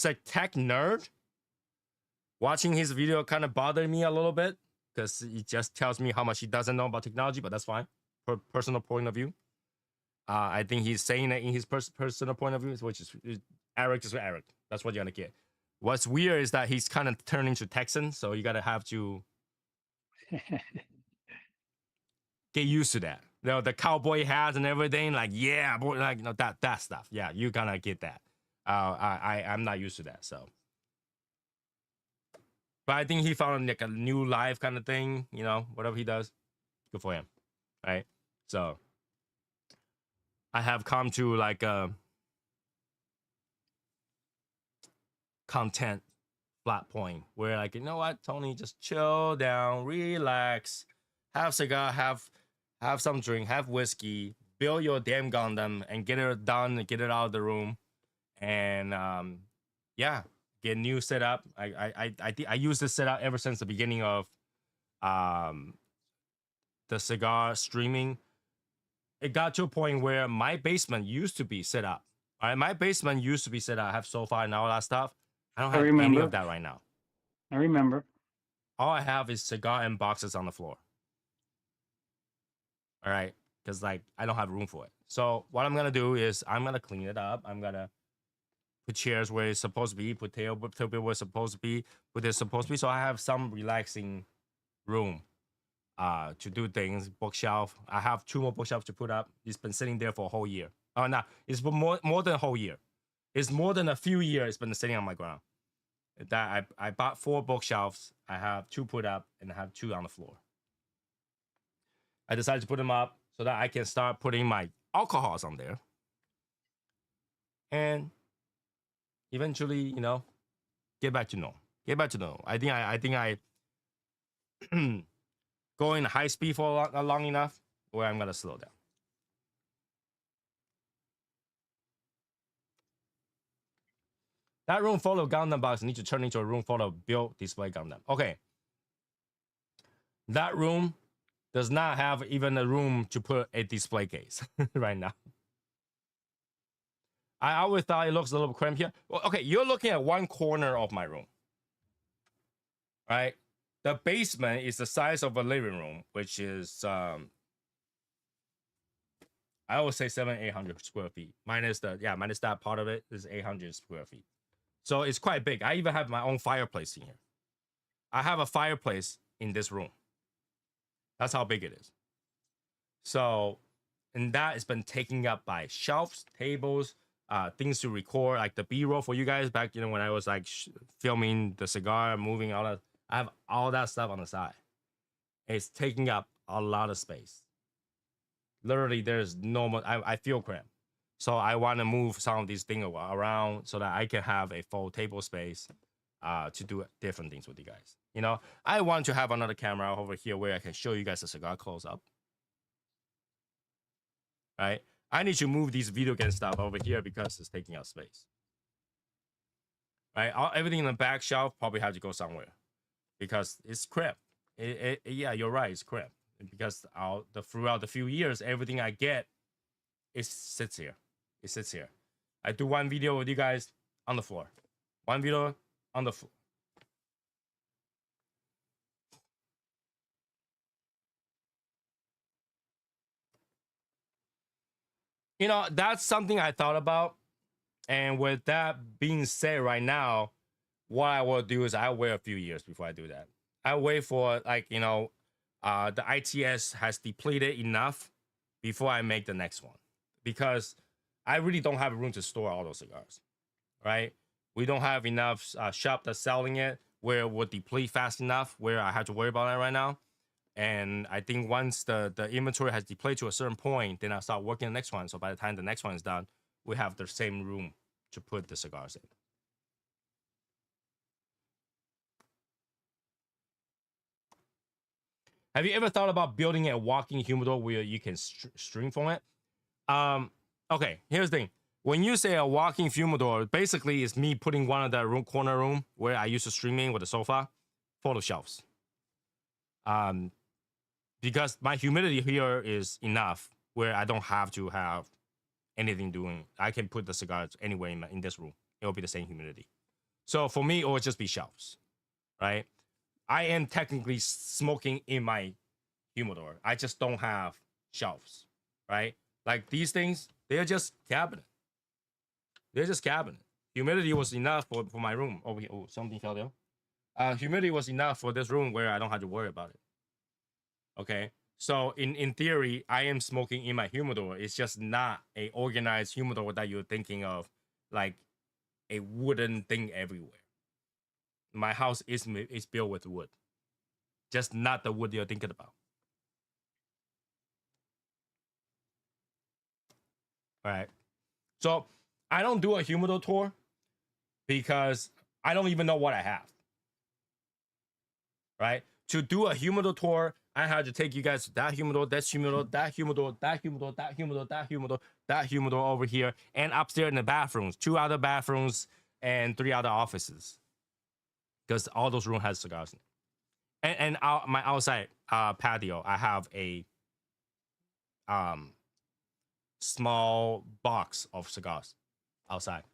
a tech nerd, watching his video kind of bothered me a little bit, because he just tells me how much he doesn't know about technology, but that's fine. personal point of view. I think he's saying it in his personal point of view, which is Eric is Eric. That's what you're gonna get. What's weird is that he's kind of turning to Texan, so you gotta have to get used to that. You know, the cowboy hat and everything, like yeah, boy, like you know that stuff. Yeah, you gonna get that. I'm not used to that, so. But I think he found like a new life kind of thing. You know, whatever he does, good for him, right? So I have come to like a content flat point where like, you know what, Tony, just chill down, relax, have cigar, have some drink, have whiskey, build your damn Gundam and get it done and get it out of the room. And yeah, get new setup. I use this setup ever since the beginning of the cigar streaming. It got to a point where my basement used to be set up. All right, my basement used to be set up. I have sofa and all that stuff. I don't have any of that right now. I remember. All I have is cigar and boxes on the floor. All right, because like I don't have room for it. So what I'm gonna do is I'm gonna clean it up. I'm gonna put chairs where it's supposed to be, put table where it's supposed to be, where it's supposed to be. So I have some relaxing room to do things. Bookshelf. I have 2 more bookshelves to put up. It's been sitting there for a whole year. Oh no, it's more than a whole year. It's more than a few years. It's been sitting on my ground. That I bought 4 bookshelves. I have 2 put up and I have 2 on the floor. I decided to put them up so that I can start putting my alcohols on there. And eventually, you know, get back to normal. Get back to normal. I think I going high speed for long enough where I'm gonna slow down. That room full of Gundam box needs to turn into a room full of built display Gundam. Okay. That room does not have even a room to put a display case right now. I always thought it looks a little cramped here. Well, okay, you're looking at one corner of my room, right? The basement is the size of a living room, which is I would say 800 square feet. Minus that part of it is 800 square feet. So it's quite big. I even have my own fireplace in here. I have a fireplace in this room. That's how big it is. So, and that has been taken up by shelves, tables, things to record, like the B-roll for you guys back, you know, when I was like filming the cigar, moving all that. I have all that stuff on the side. It's taking up a lot of space. Literally, there's no more. I feel cramped. So I want to move some of these things around so that I can have a full table space to do different things with you guys. You know, I want to have another camera over here where I can show you guys the cigar close up. Right? I need to move these video game stuff over here because it's taking up space. Right? Everything in the back shelf probably have to go somewhere because it's cramped. Yeah, you're right. It's cramped because throughout the few years, everything I get, it sits here. It sits here. I do one video with you guys on the floor. One video on the floor. You know, that's something I thought about. And with that being said right now, what I will do is I'll wait a few years before I do that. I'll wait for like, you know, the ITS has depleted enough before I make the next one. Because I really don't have room to store all those cigars, right? We don't have enough shop that's selling it where it would deplete fast enough where I have to worry about that right now. And I think once the inventory has depleted to a certain point, then I'll start working the next one. So by the time the next one is done, we have the same room to put the cigars in. Have you ever thought about building a walking humidor where you can stream from it? Okay, here's the thing. When you say a walking humidor, basically it's me putting one of the corner room where I used to stream in with a sofa full of shelves. Because my humidity here is enough where I don't have to have anything doing. I can put the cigars anywhere in this room. It will be the same humidity. So for me, it will just be shelves, right? I am technically smoking in my humidor. I just don't have shelves, right? Like these things, they're just cabinet. They're just cabinet. Humidity was enough for my room. Oh, oh, something fell down. Humidity was enough for this room where I don't have to worry about it. Okay. So in theory, I am smoking in my humidor. It's just not a organized humidor that you're thinking of, like a wooden thing everywhere. My house is built with wood, just not the wood you're thinking about. All right. So I don't do a humidor tour because I don't even know what I have. Right? To do a humidor tour, I had to take you guys to that humidor, that humidor, that humidor, that humidor, that humidor, that humidor, that humidor over here, and upstairs in the bathrooms, 2 other bathrooms and 3 other offices, because all those rooms has cigars in it. And my outside patio, I have a small box of cigars outside.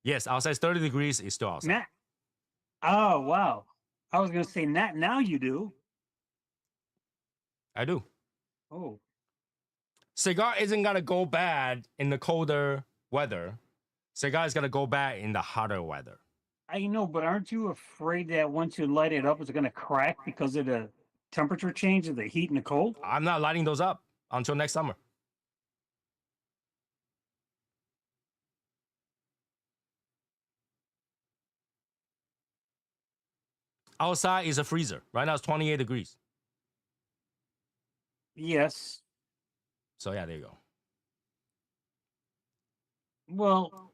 Yes, outside 30 degrees is still outside. Oh wow! I was gonna say not now. You do. I do. Oh. Cigar isn't gonna go bad in the colder weather. Cigar is gonna go bad in the hotter weather. I know, but aren't you afraid that once you light it up, it's going to crack because of the temperature change of the heat and the cold? I'm not lighting those up until next summer. Outside is a freezer. Right now it's 28 degrees. Yes. So yeah, there you go. Well,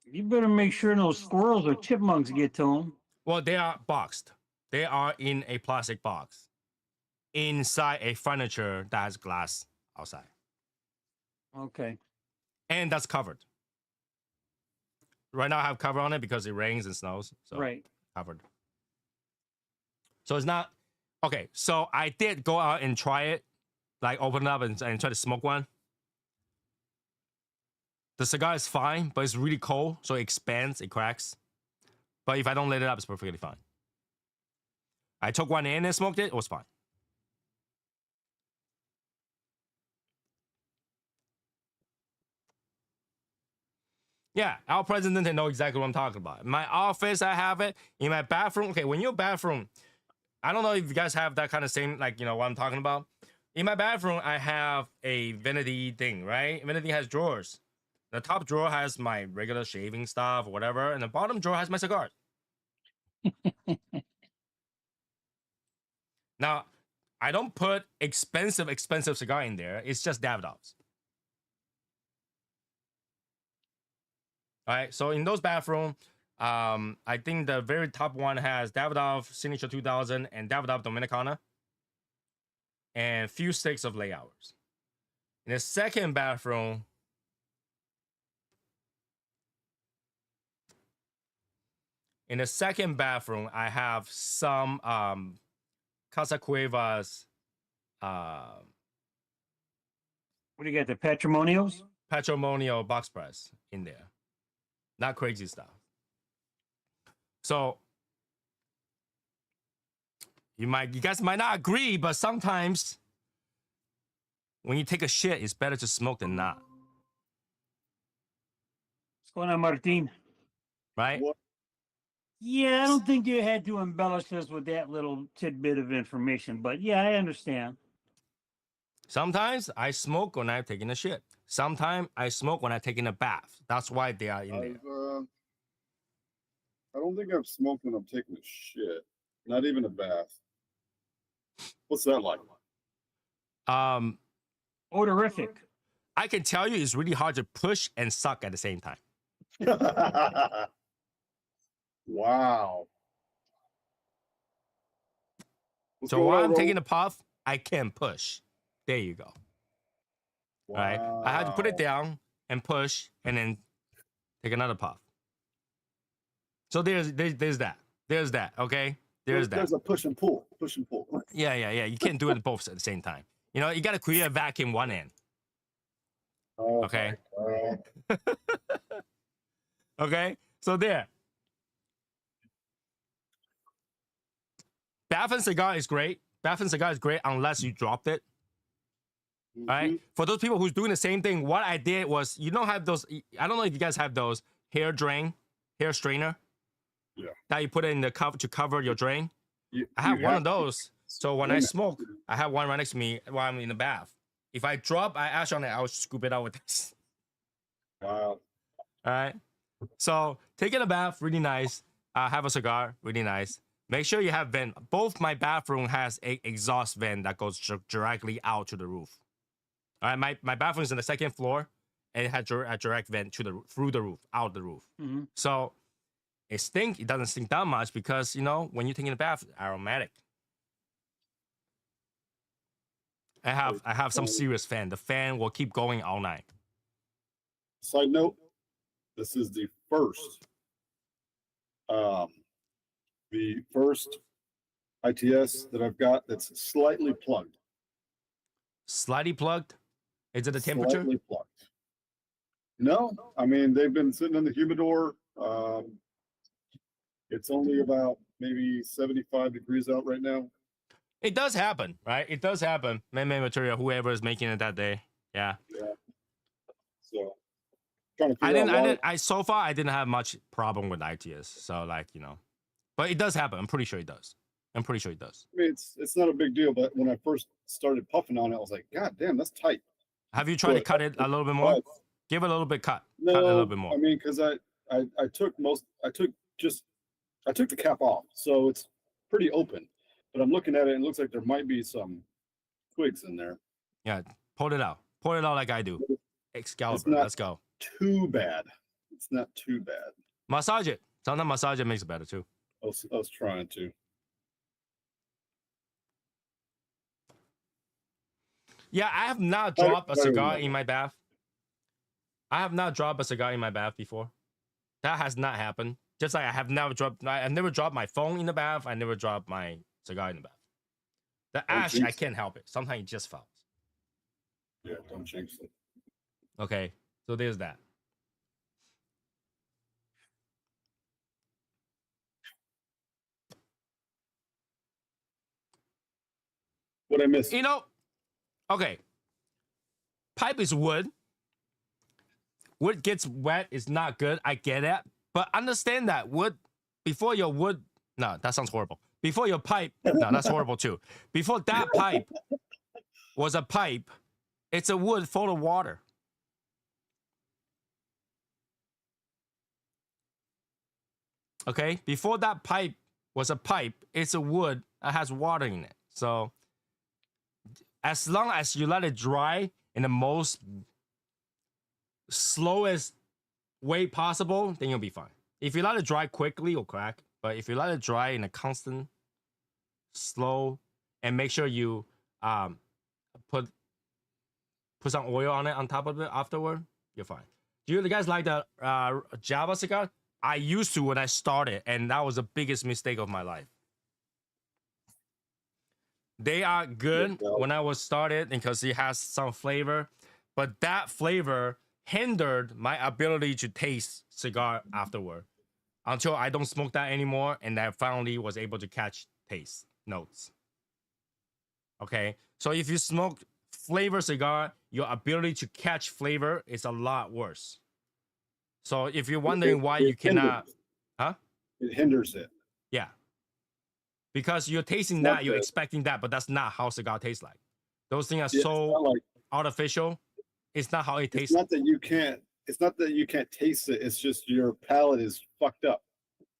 you better make sure those squirrels or chipmunks get to them. Well, they are boxed. They are in a plastic box inside a furniture that has glass outside. Okay. And that's covered. Right now I have cover on it because it rains and snows. So right. Covered. So it's not okay. So I did go out and try it, like open it up and try to smoke one. The cigar is fine, but it's really cold, so it expands, it cracks. But if I don't let it up, it's perfectly fine. I took one in and smoked it, it was fine. Yeah, our president know exactly what I'm talking about. In my office, I have it. In my bathroom, okay, when you're bathroom, I don't know if you guys have that kind of same, like, you know, what I'm talking about. In my bathroom, I have a vanity thing, right? Vanity has drawers. The top drawer has my regular shaving stuff or whatever, and the bottom drawer has my cigars. Now, I don't put expensive cigar in there. It's just Davidoff's. All right, so in those bathroom, I think the very top one has Davidoff Signature 2000 and Davidoff Dominicana, and few sticks of late hours. In the second bathroom, I have some Casa Cuevas. What do you got? The patrimonials? Patrimonio box press in there. Not crazy stuff. So you guys might not agree, but sometimes when you take a shit, it's better to smoke than not. What's going on, Martin? Right? What? Yeah, I don't think you had to embellish this with that little tidbit of information, but yeah, I understand. Sometimes I smoke when I'm taking a shit. Sometimes I smoke when I'm taking a bath. That's why they are in there. I don't think I've smoked when I'm taking a shit. Not even a bath. What's that like? Odorific. I can tell you it's really hard to push and suck at the same time. Wow. So while I'm taking a puff, I can push. There you go. Wow. All right. I had to put it down and push and then take another puff. So there's that. There's that. Okay. There's that. There's a push and pull. Push and pull. Yeah. You can't do it both at the same time. You know, you got to create a vacuum one end. Oh, okay. Okay. So there. Bath and cigar is great. Bath and cigar is great unless you dropped it. Right? For those people who's doing the same thing, what I did was, you don't have those. I don't know if you guys have those hair strainer. Yeah. That you put it in the cover to cover your drain. I have you one have of those. So when I limit. smoke, I have one right next to me while I'm in the bath. If I drop ash on it, I'll scoop it out with this. Wow. All right. So taking a bath, really nice. Have a cigar, really nice. Make sure you have vent. Both my bathroom has a exhaust vent that goes directly out to the roof. All right, my bathroom is on the second floor, and it had a direct vent to the through the roof, out the roof. Mm-hmm. So it doesn't stink that much because, you know, when you're taking a bath, aromatic. I have some serious fan. The fan will keep going all night. Side note, this is the first ITS that I've got that's slightly plugged. Slightly plugged? Is it the temperature? Slightly plugged. No, I mean, they've been sitting in the humidor. It's only about maybe 75 degrees out right now. It does happen, right? It does happen. Man-made material, whoever is making it that day. Yeah. Yeah. So trying to figure out so far I didn't have much problem with ITS. So, like, you know. But it does happen. I'm pretty sure it does. I mean, it's not a big deal, but when I first started puffing on it, I was like, God damn, that's tight. Have you tried to cut it a little bit more? Give it a little bit cut. No, cut a little bit more. I mean, because I took the cap off, so it's pretty open. But I'm looking at it, and it looks like there might be some twigs in there. Yeah, pull it out. Pull it out like I do. Excalibur, let's go. Too bad. It's not too bad. Massage it. Sometimes massage it makes it better too. I was trying to. Yeah, I have not dropped a cigar in my bath. I have not dropped a cigar in my bath before. That has not happened. Just like I've never dropped my phone in the bath. I never dropped my cigar in the bath. The ash, I can't help it. Sometimes it just falls. Yeah, don't jinx it. Okay, so there's that. What I missed? You know, okay. Pipe is wood. Wood gets wet is not good. I get it. But understand that before your wood, no, that sounds horrible. Before your pipe, no, that's horrible too. Before that pipe was a pipe, it's a wood full of water. Okay? Before that pipe was a pipe, it's a wood that has water in it. So as long as you let it dry in the most slowest way possible, then you'll be fine. If you let it dry quickly, it'll crack. But if you let it dry in a constant, slow, and make sure you put some oil on it on top of it afterward, you're fine. Do you guys like the Java cigar? I used to when I started, and that was the biggest mistake of my life. They are good when I was started because it has some flavor, but that flavor hindered my ability to taste cigar afterward until I don't smoke that anymore, and I finally was able to catch taste notes. Okay, so if you smoke flavor cigar, your ability to catch flavor is a lot worse. So if you're wondering why you cannot, it hinders it. Yeah, because you're tasting that, you're expecting that, but that's not how cigar tastes like. Those things are so artificial. It's not how it tastes. It's not that you can't. It's not that you can't taste it. It's just your palate is fucked up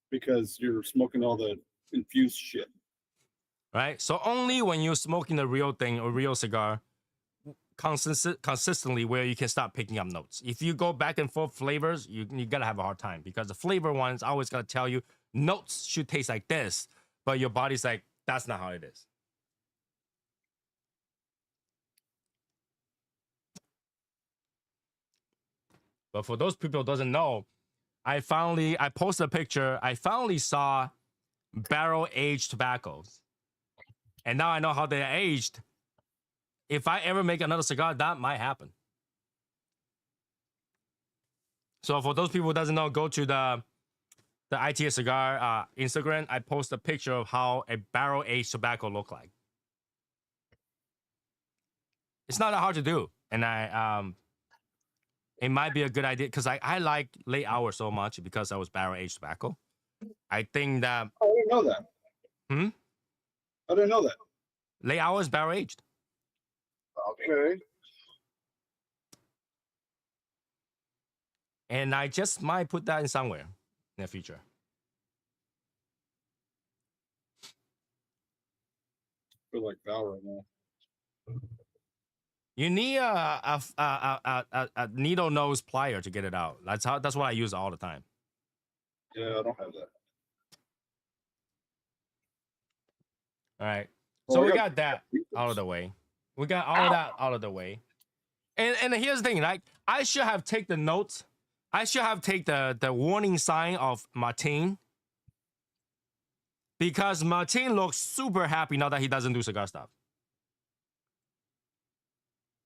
because you're smoking all the infused shit. Right. So only when you're smoking the real thing or real cigar, consistently, where you can start picking up notes. If you go back and forth flavors, you gotta have a hard time because the flavor ones always gotta tell you notes should taste like this, but your body's like, that's not how it is. But for those people who doesn't know, I posted a picture. I finally saw barrel aged tobaccos, and now I know how they're aged. If I ever make another cigar, that might happen. So for those people who doesn't know, go to the ITA Cigar Instagram. I post a picture of how a barrel aged tobacco look like. it's not that hard to do, and it might be a good idea because I like late hours so much because I was barrel aged tobacco. I think that I didn't know that. Hmm? I didn't know that. late hours barrel aged. Okay. And I just might put that in somewhere in the future. I feel like Val right now. You need a needle nose plier to get it out. That's what I use all the time. Yeah, I don't have that. All right. Well, So I we got- got that out of the way. We got all of that out of the way. And here's the thing, like I should have take the notes. I should have take the warning sign of Martin. Because Martin looks super happy now that he doesn't do cigar stuff.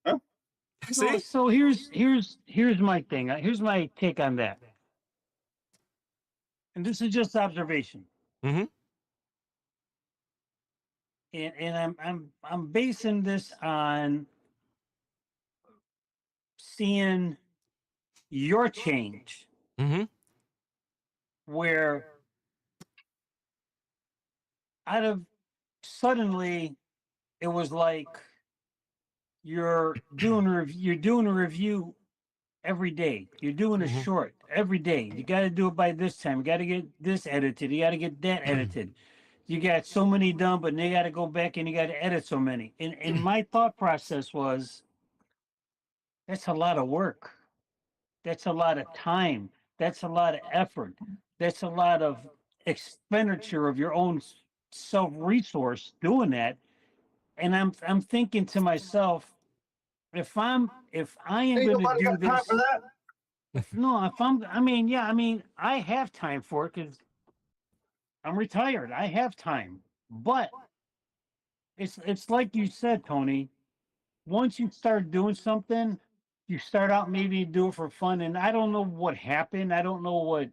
Huh? See? So here's my thing. Here's my take on that. And this is just observation. Mm-hmm. And I'm basing this on seeing your change, Mm-hmm. where out of suddenly it was like you're doing a review every day. You're doing a Mhm. short every day. You got to do it by this time. You got to get this edited. You got to get that edited. You got so many done, but they got to go back and you got to edit so many. And my thought process was, that's a lot of work. That's a lot of time. That's a lot of effort. That's a lot of expenditure of your own self resource doing that. And I'm thinking to myself, if I am Ain't going to nobody do got time this, for that. I mean, I have time for it because I'm retired. I have time, but it's like you said, Tony. Once you start doing something, you start out maybe do it for fun, and I don't know what happened. I don't know what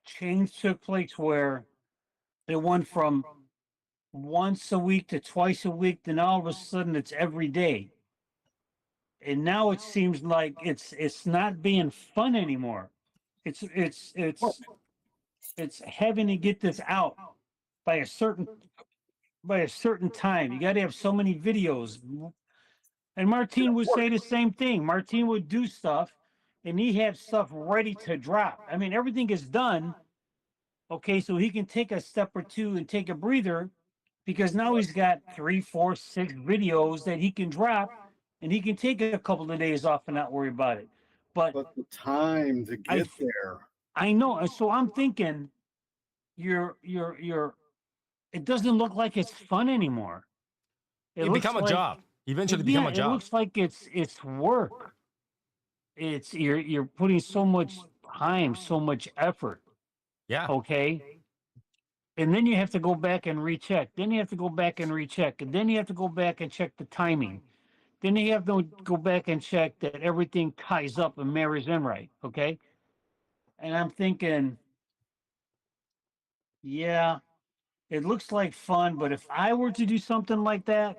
change took place where it went from once a week to twice a week, then all of a sudden it's every day. And now it seems like it's not being fun anymore. It's it's it's it's having to get this out by a certain time. You got to have so many videos. And Martin would say the same thing. Martin would do stuff and he had stuff ready to drop. I mean, everything is done. Okay, so he can take a step or two and take a breather because now he's got 3, 4, 6 videos that he can drop and he can take a couple of days off and not worry about it. But But the time to I get there. I know. And so I'm thinking you're it doesn't look like it's fun anymore. It It looks become a like job. Eventually become a it job. looks like it's work. It's you're putting so much time, so much effort. Yeah. Okay. And then you have to go back and recheck. Then you have to go back and recheck. And then you have to go back and check the timing. Then you have to go back and check that everything ties up and marries in right. Okay. And I'm thinking, yeah, it looks like fun, but if I were to do something like that,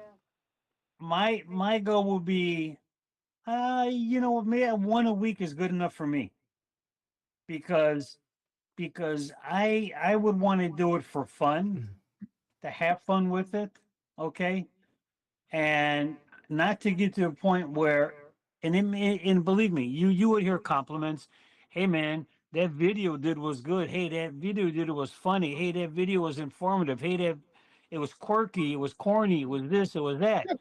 my goal would be, maybe one a week is good enough for me because I would want to do it for fun, to have fun with it, okay, and not to get to a point where, and believe me, you would hear compliments. Hey man, that video did was good. Hey, that video did was funny. Hey, that video was informative. Hey, that it was quirky. It was corny. It was this. It was that. Yeah,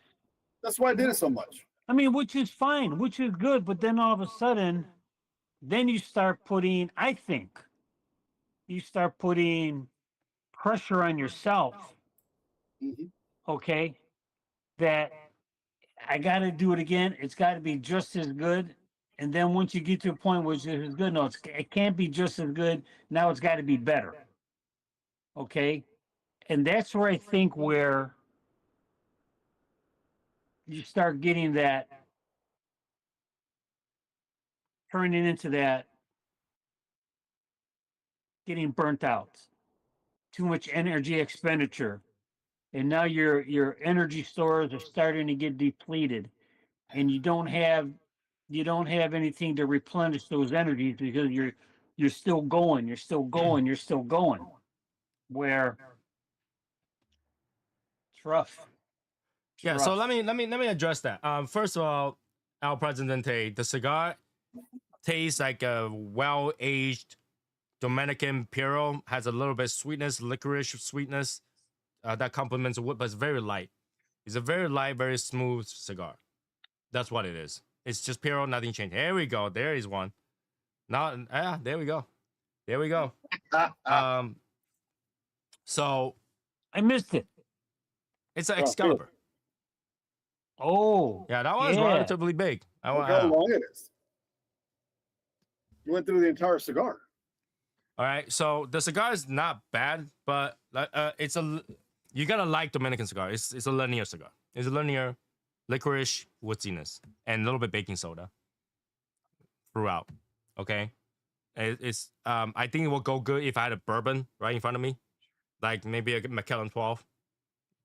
that's why I did it so much. I mean, which is fine, which is good. But then all of a sudden, then you start putting. I think you start putting pressure on yourself. Mhm. Okay, that I got to do it again. It's got to be just as good. And then once you get to a point where it's as good, no, it can't be just as good. Now it's got to be better. Okay. And that's where I think where you start getting that, turning into that, getting burnt out, too much energy expenditure. and now your energy stores are starting to get depleted, and you don't have anything to replenish those energies because you're still going, you're still going, you're still going. Where it's rough. It's Yeah, so rough. let me address that. First of all, El Presidente, the cigar tastes like a well-aged Dominican Puro, has a little bit of sweetness, licorice sweetness that complements the wood, but it's very light. It's a very light, very smooth cigar. That's what it is. It's just Puro, nothing changed. Here we go. There is one. Now, yeah, there we go. There we go. So I missed it. it's an Oh, Excalibur. Oh, Yeah, that one's yeah. relatively big. Look how long it is. You went through the entire cigar. All right, so the cigar is not bad, but you gotta like Dominican cigar. It's a linear cigar. It's a linear licorice woodiness and a little bit baking soda throughout. Okay, it's I think it will go good if I had a bourbon right in front of me, like maybe a Macallan 12.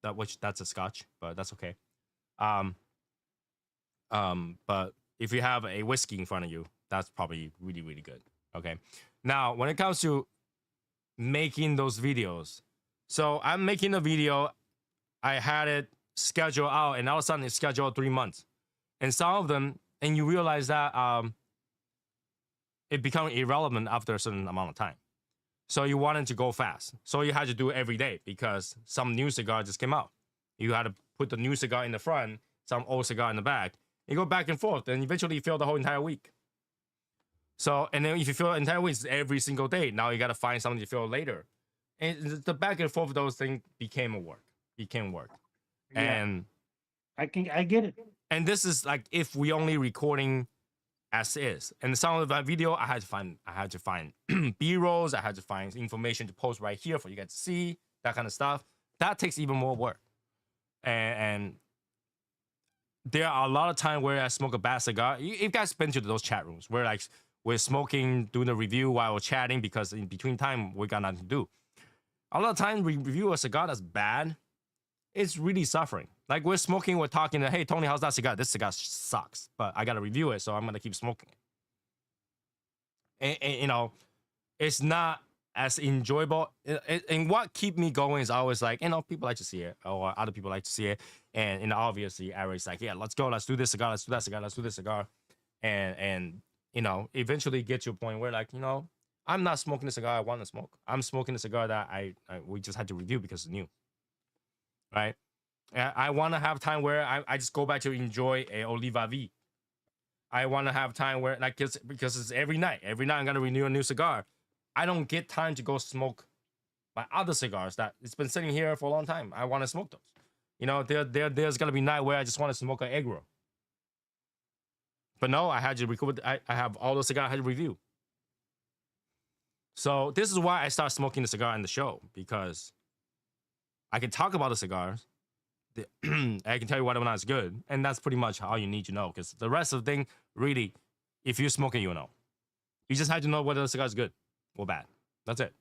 That's a Scotch, but that's okay. But if you have a whiskey in front of you, that's probably really, really good. Okay. Now, when it comes to making those videos, so I'm making a video, I had it scheduled out, and all of a sudden it's scheduled 3 months. And some of them, and you realize that it becomes irrelevant after a certain amount of time. So you wanted to go fast. So you had to do it every day because some new cigar just came out. You had to put the new cigar in the front, some old cigar in the back. You go back and forth, and eventually you fill the whole entire week. So, and then if you fill the entire week, it's every single day. Now you got to find something to fill later. And the back and forth of those things became work. Yeah. And I get it. and this is like if we only recording as is. And some of that video, I had to find B-rolls. I had to find information to post right here for you guys to see, that kind of stuff. That takes even more work. And there are a lot of times where I smoke a bad cigar. You guys been to those chat rooms where like we're smoking, doing the review while we're chatting because in between time we got nothing to do. A lot of times we review a cigar that's bad. It's really suffering. Like we're smoking, we're talking to, hey Tony, how's that cigar? This cigar sucks, but I gotta review it, so I'm gonna keep smoking it. And you know, it's not as enjoyable. And what keep me going is always like, you know, people like to see it, or other people like to see it. And you know, obviously, Eric's like, yeah, let's go, let's do this cigar, let's do that cigar, let's do this cigar. And you know, eventually get to a point where like, you know, I'm not smoking the cigar I want to smoke. I'm smoking the cigar that we just had to review because it's new. Right? I want to have time where I just go back to enjoy a Oliva V. I want to have time where like because it's every night. Every night I'm gonna renew a new cigar. I don't get time to go smoke my other cigars that it's been sitting here for a long time. I want to smoke those. You know, there's gonna be night where I just want to smoke an egg roll. But no, I had to record. I have all the cigars I had to review. So this is why I started smoking the cigar in the show, because I can talk about the cigars. I can tell you whether or not it's good, and that's pretty much all you need to know. Because the rest of the thing, really, if you're smoking, you know. You just have to know whether the cigar is good or bad. That's it,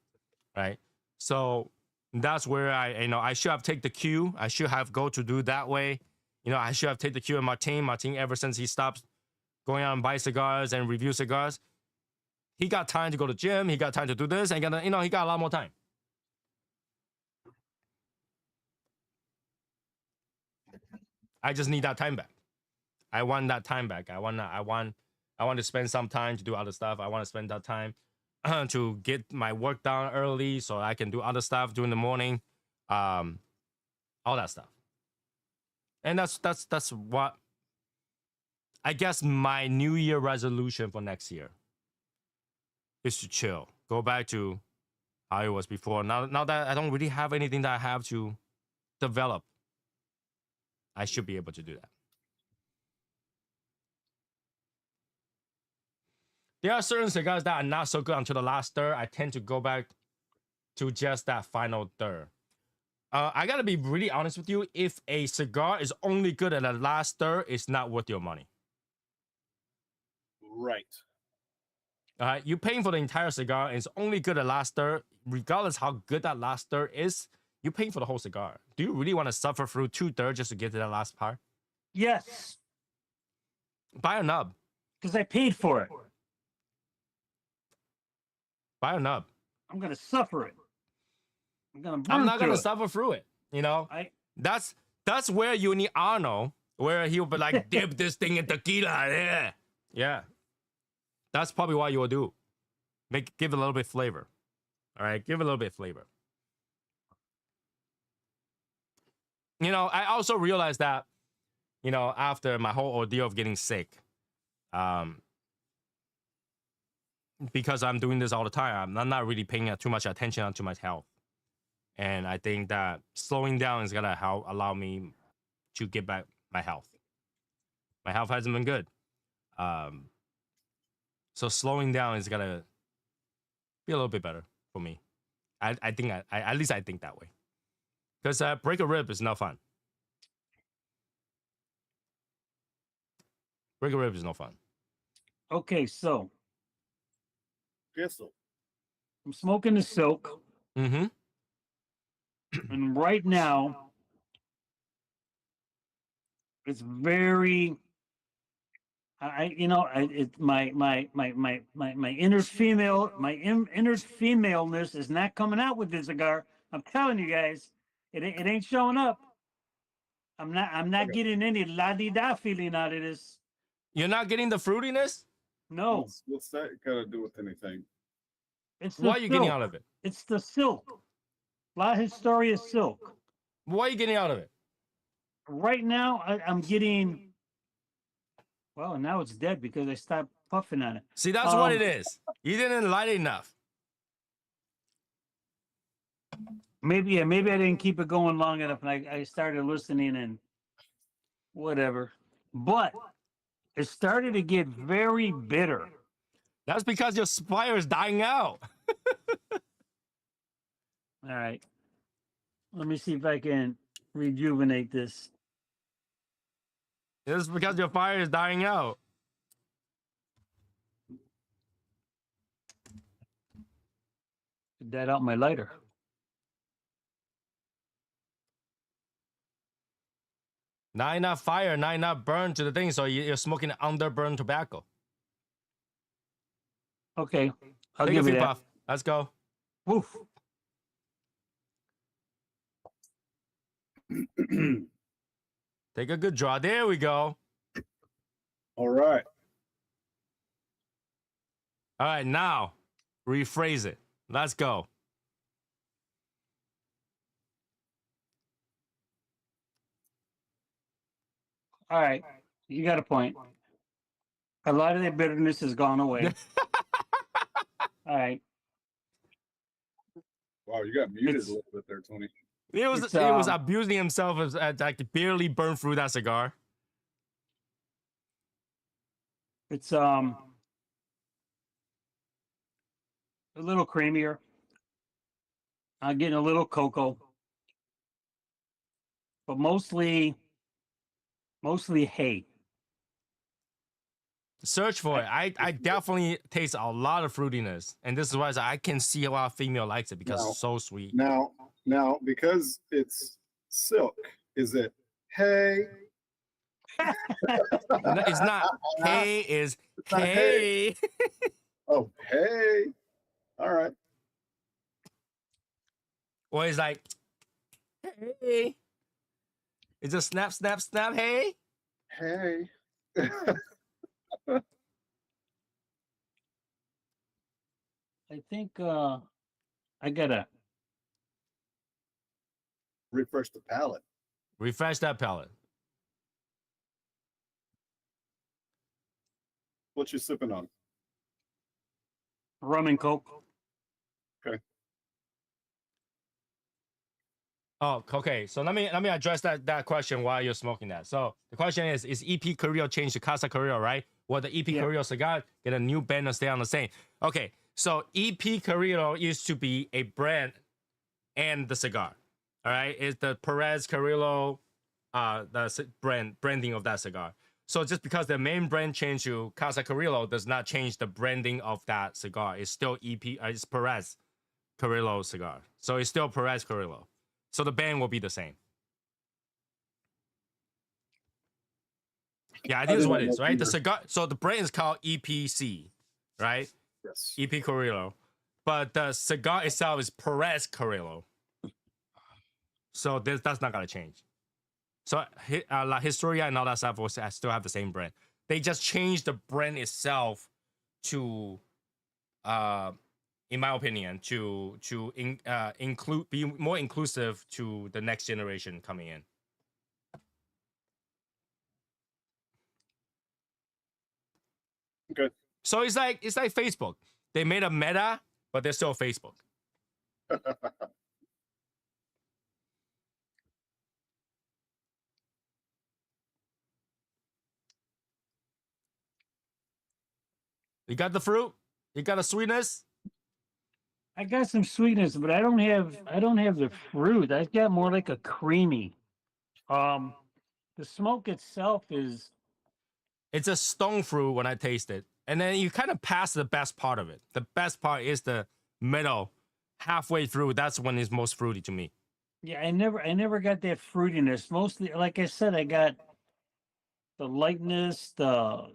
right? So that's where I should have taken the cue. I should have go to do that way. You know, I should have taken the cue of Martin. Martin, ever since he stopped going out and buy cigars and review cigars, he got time to go to the gym. He got time to do this, and he got a lot more time. I just need that time back. I want that time back. I want to spend some time to do other stuff. I want to spend that time to get my work done early so I can do other stuff during the morning. All that stuff. And that's what I guess my New Year resolution for next year is to chill. Go back to how it was before. Now that I don't really have anything that I have to develop, I should be able to do that. There are certain cigars that are not so good until the last third. I tend to go back to just that final third. I gotta be really honest with you. If a cigar is only good at the last third, it's not worth your money. Right. You're paying for the entire cigar, and it's only good at the last third. Regardless how good that last third is, You're paying for the whole cigar. Do you really want to suffer through 2/3 just to get to that last part? Yes, Buy a nub. because I paid for it. Buy a nub. I'm gonna suffer it. I'm gonna burn I'm not through gonna it. suffer through it. You know, I that's where you need Arnold, where he'll be like, dip this thing in tequila. Yeah, yeah. That's probably what you will do. Give it a little bit flavor. All right, give it a little bit flavor. You know, I also realized that, you know, after my whole ordeal of getting sick, because I'm doing this all the time, I'm not really paying too much attention to my health. And I think that slowing down is gonna help allow me to get back my health. My health hasn't been good. So slowing down is gonna be a little bit better for me. I think at least I think that way. Because break a rib is not fun. Break a rib is no fun. okay, so Pistol. I'm smoking the silk, Mm-hmm. and right now it's very. My inner femaleness is not coming out with this cigar. I'm telling you guys, it ain't showing up. I'm not Okay. getting any la di da feeling out of this. You're not getting the fruitiness? No, What's that got to do with anything? it's the What are you getting silk. out of it? It's the silk. La Historia silk. What are you getting out of it? Right now, I'm getting. Well, now it's dead because I stopped puffing on it. See, that's what it is. You didn't light it enough. Maybe I didn't keep it going long enough, and I started listening and whatever. But it started to get very bitter. That's because your fire is dying out. All right, let me see if I can rejuvenate this. It's because your fire is dying out. Get that out my lighter. Not enough fire, not enough burn to the thing, so you're smoking underburned tobacco. Okay, I'll Take a give you few that. puff. Let's go. Woof. Take a good draw. There we go. All right. All right, now rephrase it. Let's go. All right, you got a point. A lot of the bitterness has gone away. All right. Wow, you got muted It's- a little bit there, Tony. He was It's, abusing himself as like barely burned through that cigar. It's a little creamier. I'm getting a little cocoa, but mostly hay. Search for it. I definitely taste a lot of fruitiness, and this is why I can see why a female likes it because it's so sweet. Now, because it's silk, is it hay? No, it's not. Hey is It's not hey. Oh, hey. All right. Or it's like hey. It's a snap, snap, snap. Hey. Hey. I think I gotta. Refresh the palate. Refresh that palate. What you sipping on? Rum and Coke. Oh, okay. So let me address that question while you're smoking that. So the question is EP Carrillo changed to Casa Carrillo, right? Well, the EP Yeah. Carrillo cigar get a new band and stay on the same. Okay, so EP Carrillo used to be a brand and the cigar. All right, it's the Perez Carrillo, branding of that cigar. So just because the main brand changed to Casa Carrillo does not change the branding of that cigar. It's still EP. It's Perez Carrillo cigar. So it's still Perez Carrillo. So the band will be the same. Yeah, I think that's what it is, right? The cigar. So the brand is called EPC, right? Yes. EP Carrillo, but the cigar itself is Perez Carrillo. So that's not gonna change. So La Historia and all that stuff will still have the same brand. They just changed the brand itself to, in my opinion, to include, be more inclusive to the next generation coming in. Okay. So it's like Facebook. They made a Meta, but they're still Facebook. You got the fruit. You got the sweetness. I got some sweetness, but I don't have the fruit. I got more like a creamy. The smoke itself is It's a stone fruit when I taste it, and then you kind of pass the best part of it. The best part is the middle, halfway through. That's when it's most fruity to me. yeah. I never got that fruitiness. Mostly, like I said, I got the lightness, the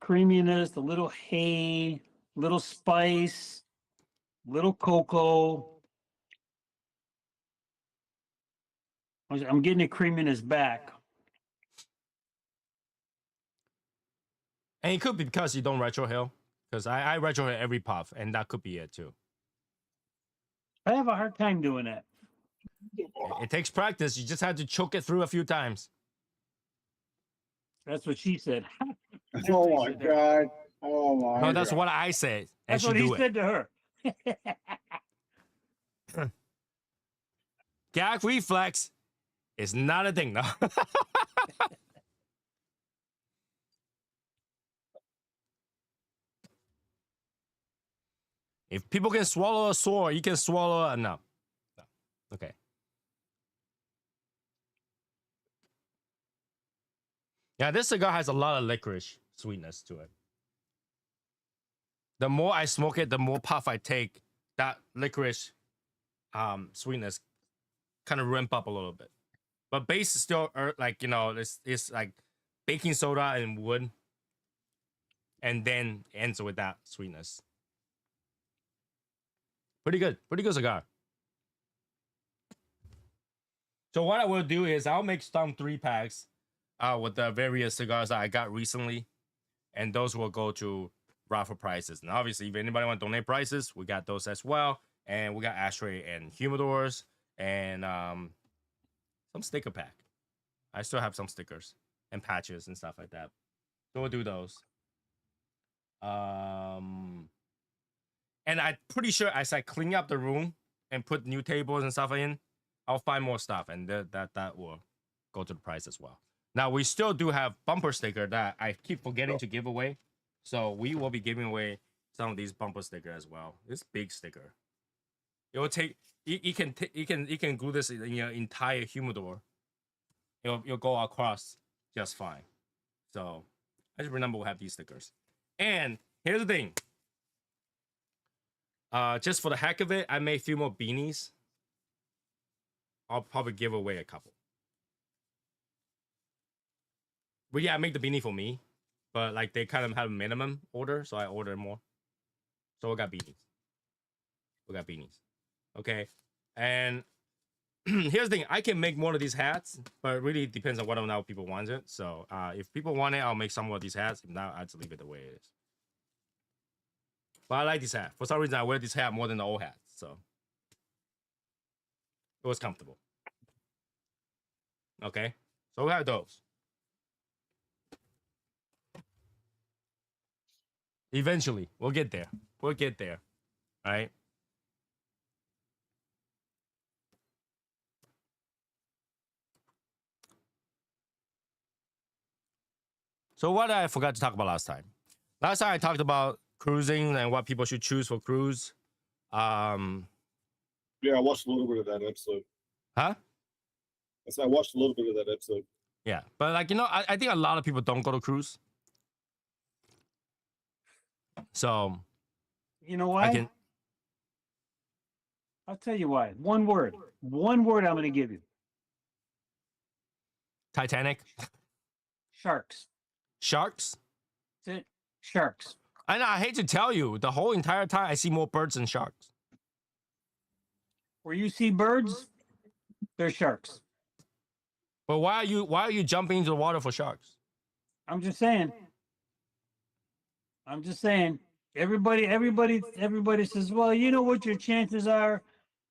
creaminess, the little hay, little spice, little cocoa. I'm getting the creaminess back. And it could be because you don't retrohale, because I retrohale every puff, and that could be it too. I have a hard time doing that. It takes practice. You just have to choke it through a few times. That's what she said. Oh my God. Oh my No, that's God. what I said, and That's she what he do it. said to her. Gag reflex is not a thing, no. If people can swallow a sword, you can swallow a no. Okay. Yeah, this cigar has a lot of licorice sweetness to it. The more I smoke it, the more puff I take, that licorice sweetness kind of ramp up a little bit. But base is still like, you know, it's like baking soda and wood, and then ends with that sweetness. Pretty good cigar. So what I will do is I'll make some 3-packs with the various cigars that I got recently, and those will go to raffle prizes. And obviously, if anybody want to donate prizes, we got those as well. And we got ashtray and humidors and some sticker pack. I still have some stickers and patches and stuff like that. So we'll do those. And I'm pretty sure as I clean up the room and put new tables and stuff in, I'll find more stuff, and that will go to the price as well. Now we still do have bumper sticker that I keep forgetting to give away, so we will be giving away some of these bumper sticker as well. This big sticker. It will take. You can glue this in your entire humidor. You'll go across just fine. So I just remember we'll have these stickers. And here's the thing. Just for the heck of it, I made a few more beanies. I'll probably give away a couple. But yeah, I make the beanie for me. But like they kind of have a minimum order, so I order more. So we got beanies. Okay. And here's the thing. I can make more of these hats, but it really depends on whether or not people want it. So if people want it, I'll make some more of these hats. If not, I'll just leave it the way it is. But I like this hat. For some reason, I wear this hat more than the old hats. So it was comfortable. Okay. So we have those. Eventually, we'll get there. All right. So what I forgot to talk about last time. Last time I talked about cruising and what people should choose for cruise. Yeah, I watched a little bit of that episode. Huh? I watched a little bit of that episode. Yeah, but like, you know, I think a lot of people don't go to cruise. So You know why? I'll tell you why. One word. One word I'm going to give you. Titanic. Sharks. Sharks. That's it. Sharks. And I hate to tell you, the whole entire time I see more birds than sharks. Where you see birds, they're sharks. But why are you jumping into the water for sharks? I'm just saying. I'm just saying. Everybody says, well, you know what your chances are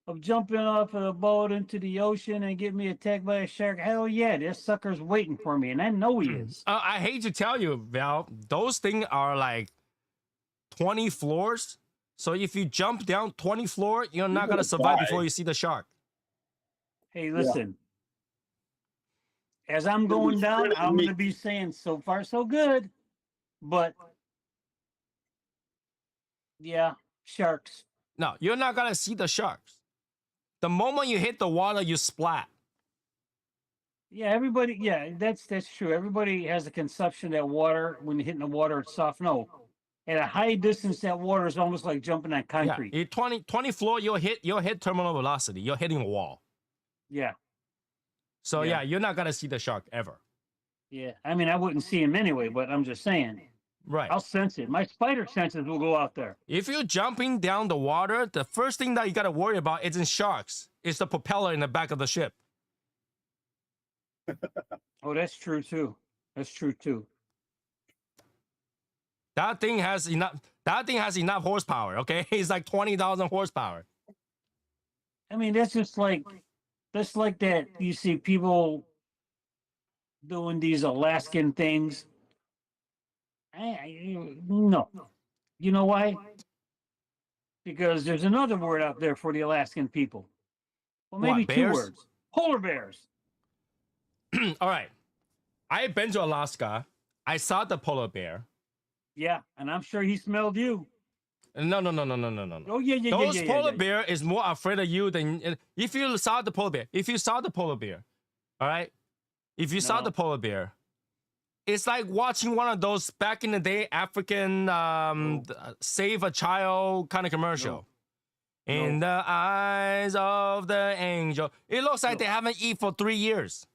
of jumping off of a boat into the ocean and getting me attacked by a shark? Hell yeah, this sucker's waiting for me, and I know he is. I hate to tell you, Val, those things are like 20 floors. So if you jump down 20 floor, you're not gonna survive before you see the shark. Hey, listen. As I'm going down, I'm going to be saying so far so good, but yeah, sharks. No, you're not gonna see the sharks. The moment you hit the water, you splat. Yeah, everybody. Yeah, that's true. Everybody has a conception that water, when you're hitting the water, it's soft. No, at a high distance, that water is almost like jumping on concrete. Yeah, 20 floor, you'll hit terminal velocity. You're hitting a wall. Yeah. So yeah, you're not gonna see the shark ever. Yeah. I mean, I wouldn't see him anyway, but I'm just saying. Right. I'll sense it. My spider senses will go out there. If you're jumping down the water, the first thing that you gotta worry about isn't sharks. It's the propeller in the back of the ship. Oh, that's true too. That's true too. That thing has enough. That thing has enough horsepower. Okay, it's like 20,000 horsepower. I mean, that's like that. You see people doing these Alaskan things. No. You know why? Because there's another word out there for the Alaskan people. Well, maybe What, two bears? words. Polar bears. All right, I've been to Alaska. I saw the polar bear. Yeah, and I'm sure he smelled you. No. Oh yeah. Those yeah, polar yeah. bear is more afraid of you than if you saw the polar bear. If you saw the polar bear, all right. If you saw No. the polar bear, it's like watching one of those back in the day African save a child kind of commercial. In the eyes of the angel, it looks like they haven't eaten for 3 years.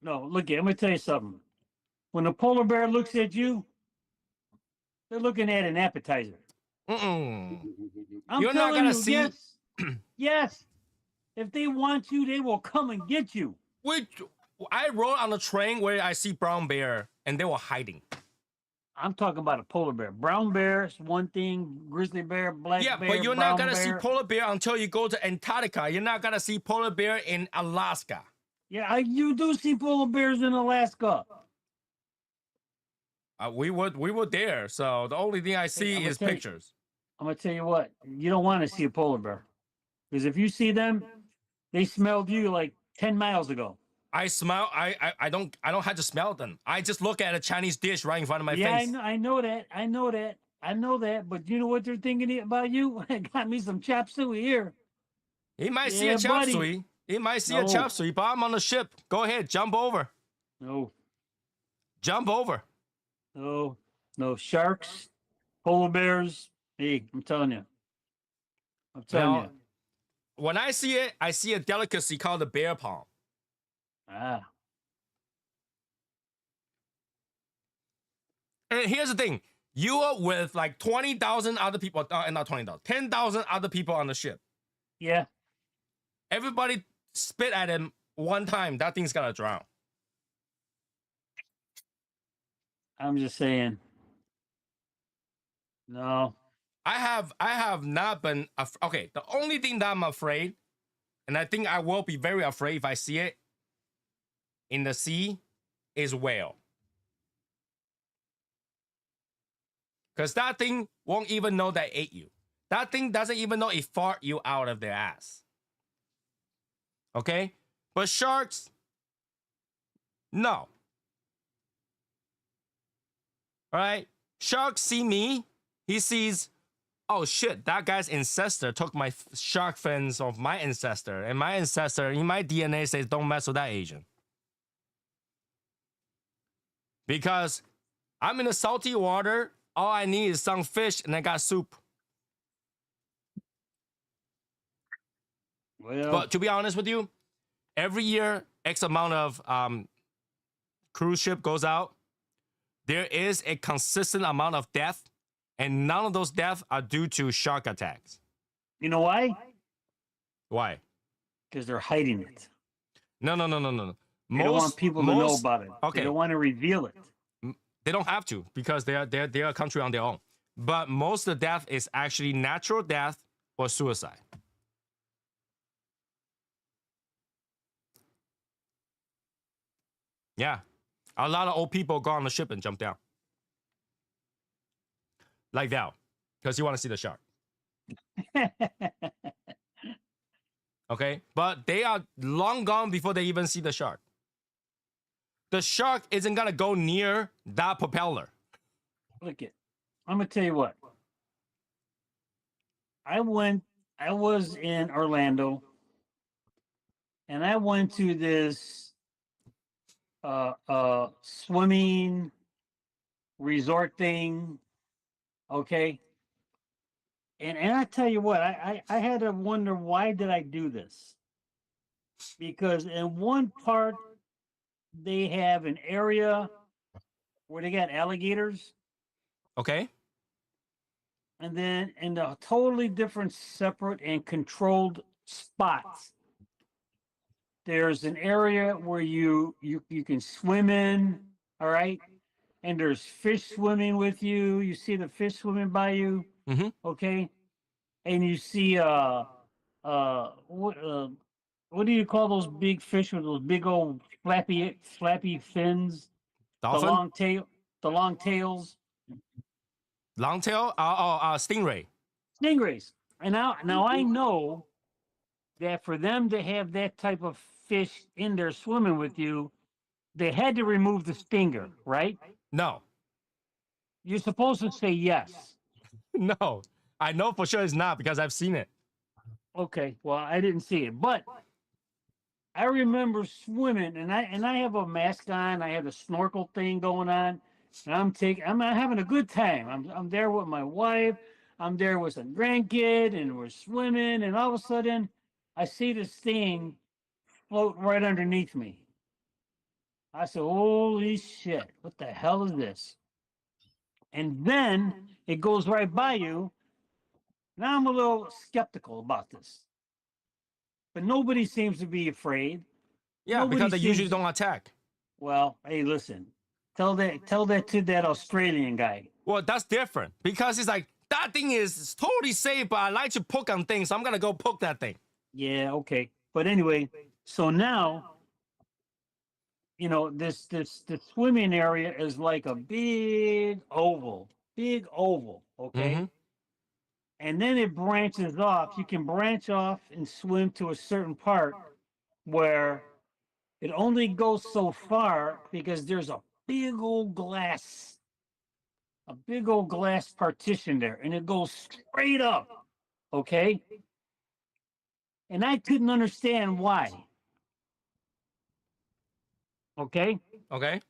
No, look, I'm gonna tell you something. When a polar bear looks at you, they're looking at an appetizer. Mm-mm. I'm You're not telling gonna you, see- yes, yes. If they want you, they will come and get you. I rode on a train where I see brown bear and they were hiding. I'm talking about a polar bear. Brown bear is one thing. Grizzly bear, black Yeah, bear, but you're brown not gonna see bear. polar bear until you go to Antarctica. You're not gonna see polar bear in Alaska. Yeah, you do see polar bears in Alaska. We were there, so the only thing I see I'ma is tell you- pictures. I'm gonna tell you what. You don't want to see a polar bear because if you see them, they smelled you like 10 miles ago. I smell. I don't have to smell them. I just look at a Chinese dish right in front of my Yeah, face. I know that. I know that. But you know what they're thinking about you? I got me some chop suey here. He might see a Yeah, chop buddy. suey. He might see a No. chop suey, but I'm on the ship. Go ahead, jump over. No, Jump over. no sharks, polar bears. Hey, I'm telling you. I'm telling Now, you. when I see it, I see a delicacy called the bear palm. Ah, And here's the thing. You are with like 20,000 other people, not 20,000, 10,000 other people on the ship. yeah. Everybody spit at him one time. That thing's gonna drown. I'm just saying. No. I have not been okay. The only thing that I'm afraid, and I think I will be very afraid if I see it in the sea, is whale. Because that thing won't even know that it ate you. That thing doesn't even know it fart you out of their ass. Okay? But sharks, no. All right? Sharks see me. He sees, oh shit, that guy's ancestor took my shark fins of my ancestor. And my ancestor, in my DNA, says don't mess with that Asian. Because I'm in the salty water. All I need is some fish and I got soup. Well, But to be honest with you, every year X amount of cruise ship goes out, there is a consistent amount of death, and none of those deaths are due to shark attacks. you know why? Why? Because they're hiding it. No. They don't want people to know about it. Okay. They don't want to reveal it. They don't have to because they're a country on their own. But most of the death is actually natural death or suicide. Yeah. A lot of old people go on the ship and jump down. Like that. Because you want to see the shark. Okay? But they are long gone before they even see the shark. The shark isn't going to go near that propeller. Look it. I'm gonna tell you what. I was in Orlando and I went to this swimming resort thing. Okay. And I tell you what, I had to wonder, why did I do this? Because in one part they have an area where they got alligators, Okay? and then in a totally different, separate and controlled spots, there's an area where you can swim in, all right? And there's fish swimming with you. You see the fish swimming by you, okay? And you see what do you call those big fish with those big old flappy fins? Dolphin? The long tails. Longtail? Stingray. Stingrays. And now I know that for them to have that type of fish in there swimming with you, they had to remove the stinger, right? No. You're supposed to say yes. No. I know for sure it's not because I've seen it. Okay, well, I didn't see it, but I remember swimming, and I have a mask on. I have a snorkel thing going on, and I'm having a good time. I'm there with my wife. I'm there with some grandkid, and we're swimming, and all of a sudden, I see this thing float right underneath me. I said, "Holy shit! What the hell is this?" And then it goes right by you. Now I'm a little skeptical about this, but nobody seems to be afraid. Yeah, Nobody because they usually seems- don't attack. Well, hey, listen. Tell that to that Australian guy. Well, that's different because it's like, that thing is totally safe, but I like to poke on things, so I'm going to go poke that thing. Yeah, okay. But anyway, so now, you know, this swimming area is like a big oval, okay? And then it branches off. You can branch off and swim to a certain part where it only goes so far because there's a big old glass partition there, and it goes straight up, okay? And I couldn't understand why. Okay? Okay?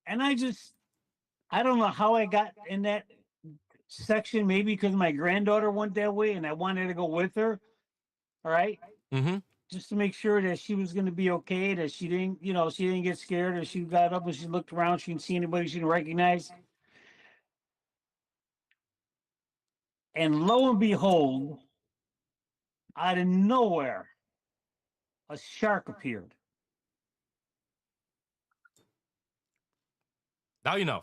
And I don't know how I got in that section, maybe because my granddaughter went that way and I wanted to go with her. All right. Just to make sure that she was going to be okay, that she didn't get scared, or she got up and she looked around, she didn't see anybody she didn't recognize. And lo and behold, out of nowhere, a shark appeared. Now you know.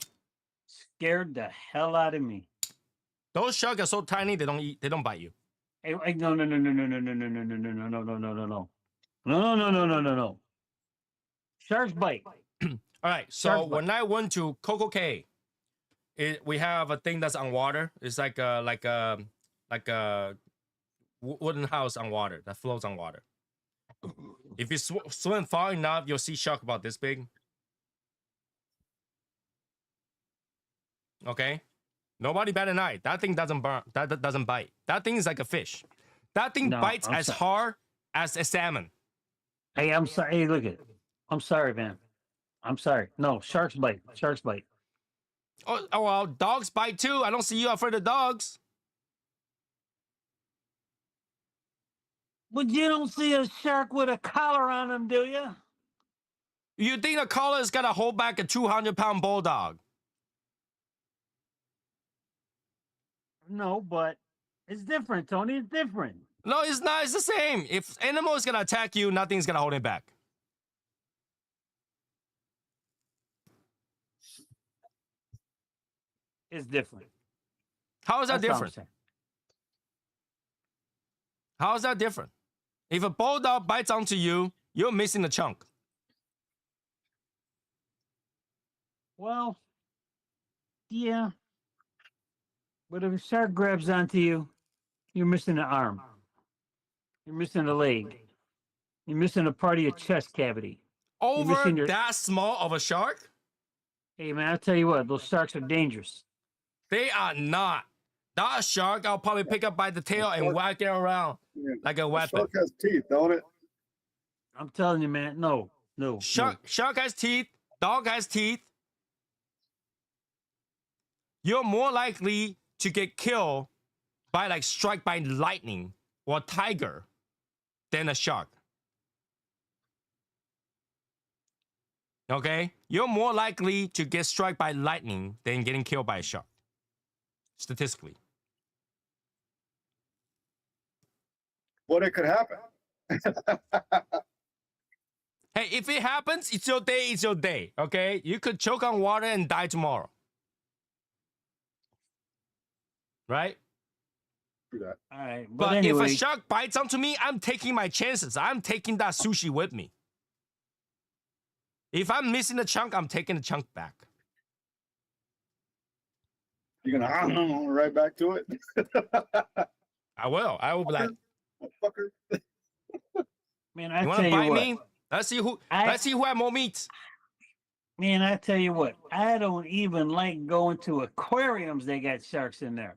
Scared the hell out of me. Those sharks are so tiny, they don't bite you. Hey, no. No. Sharks bite. All right, so Sharks bite. when I went to Coco Cay, we have a thing that's on water. It's like a wooden house on water that floats on water. If you swim far enough, you'll see shark about this big. Okay, nobody bat an eye. That thing doesn't burn. That doesn't bite. That thing is like a fish. That thing bites as hard as a salmon. Hey, I'm sorry. Hey, look at it. I'm sorry, man. I'm sorry. No, sharks bite. Sharks bite. Oh well, dogs bite too. I don't see you afraid of dogs. But you don't see a shark with a collar on him, do you? You think a collar is gonna hold back a 200-pound bulldog? No, but it's different, Tony. It's different. No, it's not. It's the same. If animal is gonna attack you, nothing's gonna hold it back. It's different. How is that That's all I'm different? saying. How is that different? If a bulldog bites onto you, you're missing a chunk. Well, yeah. But if a shark grabs onto you, you're missing an arm. You're missing a leg. You're missing a part of your chest cavity. Over missing your- that small of a shark? Hey, man, I'll tell you what, those sharks are dangerous. They are not. That shark, I'll probably pick up by the tail and whack it around Yeah. like a weapon. Shark has teeth, don't it? I'm telling you, man, no. Shark has teeth. Dog has teeth. You're more likely to get killed by like struck by lightning or tiger than a shark. Okay? You're more likely to get struck by lightning than getting killed by a shark. Statistically. But it could happen. Hey, if it happens, it's your day, it's your day. Okay? You could choke on water and die tomorrow. Right? Do that. All right. But anyway, if a shark bites onto me, I'm taking my chances. I'm taking that sushi with me. If I'm missing a chunk, I'm taking the chunk back. You're gonna right back to it. I will. I will be like, Fucker. man, I you want tell to you bite what. me? Let's see who has more meat. Man, I tell you what, I don't even like going to aquariums. They got sharks in there.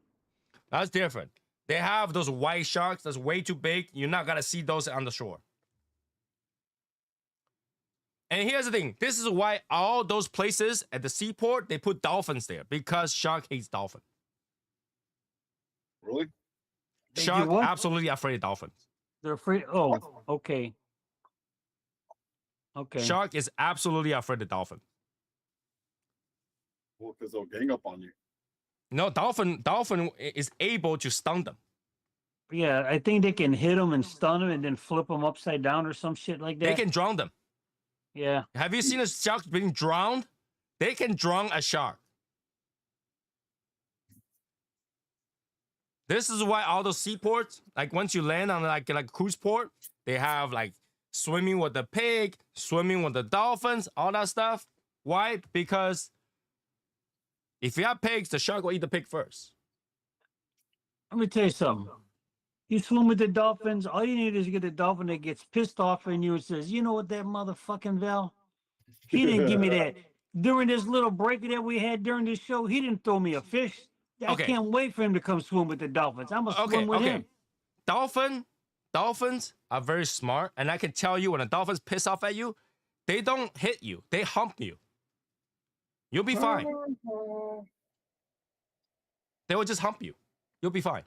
That's different. They have those white sharks that's way too big. You're not gonna see those on the shore. And here's the thing. This is why all those places at the seaport, they put dolphins there. Because shark hates dolphin. Really? They do Shark what? absolutely afraid of dolphins. They're afraid. Oh, okay. Okay. Shark is absolutely afraid of dolphin. Well, because they'll gang up on you. No, dolphin is able to stun them. Yeah, I think they can hit them and stun them and then flip them upside down or some shit like that. They can drown them. Yeah. Have you seen a shark being drowned? They can drown a shark. This is why all those seaports, like once you land on like a cruise port, they have like swimming with the pig, swimming with the dolphins, all that stuff. Why? Because if you have pigs, the shark will eat the pig first. Let me tell you something. You swim with the dolphins, all you need is to get a dolphin that gets pissed off at you and says, you know what, that motherfucking Val? He didn't give me that. During this little break that we had during this show, he didn't throw me a fish. I Okay. can't wait for him to come swim with the dolphins. I'm going to swim with him. Dolphins are very smart, and I can tell you when a dolphin's pissed off at you, they don't hit you, they hump you. You'll be fine. They will just hump you. You'll be fine.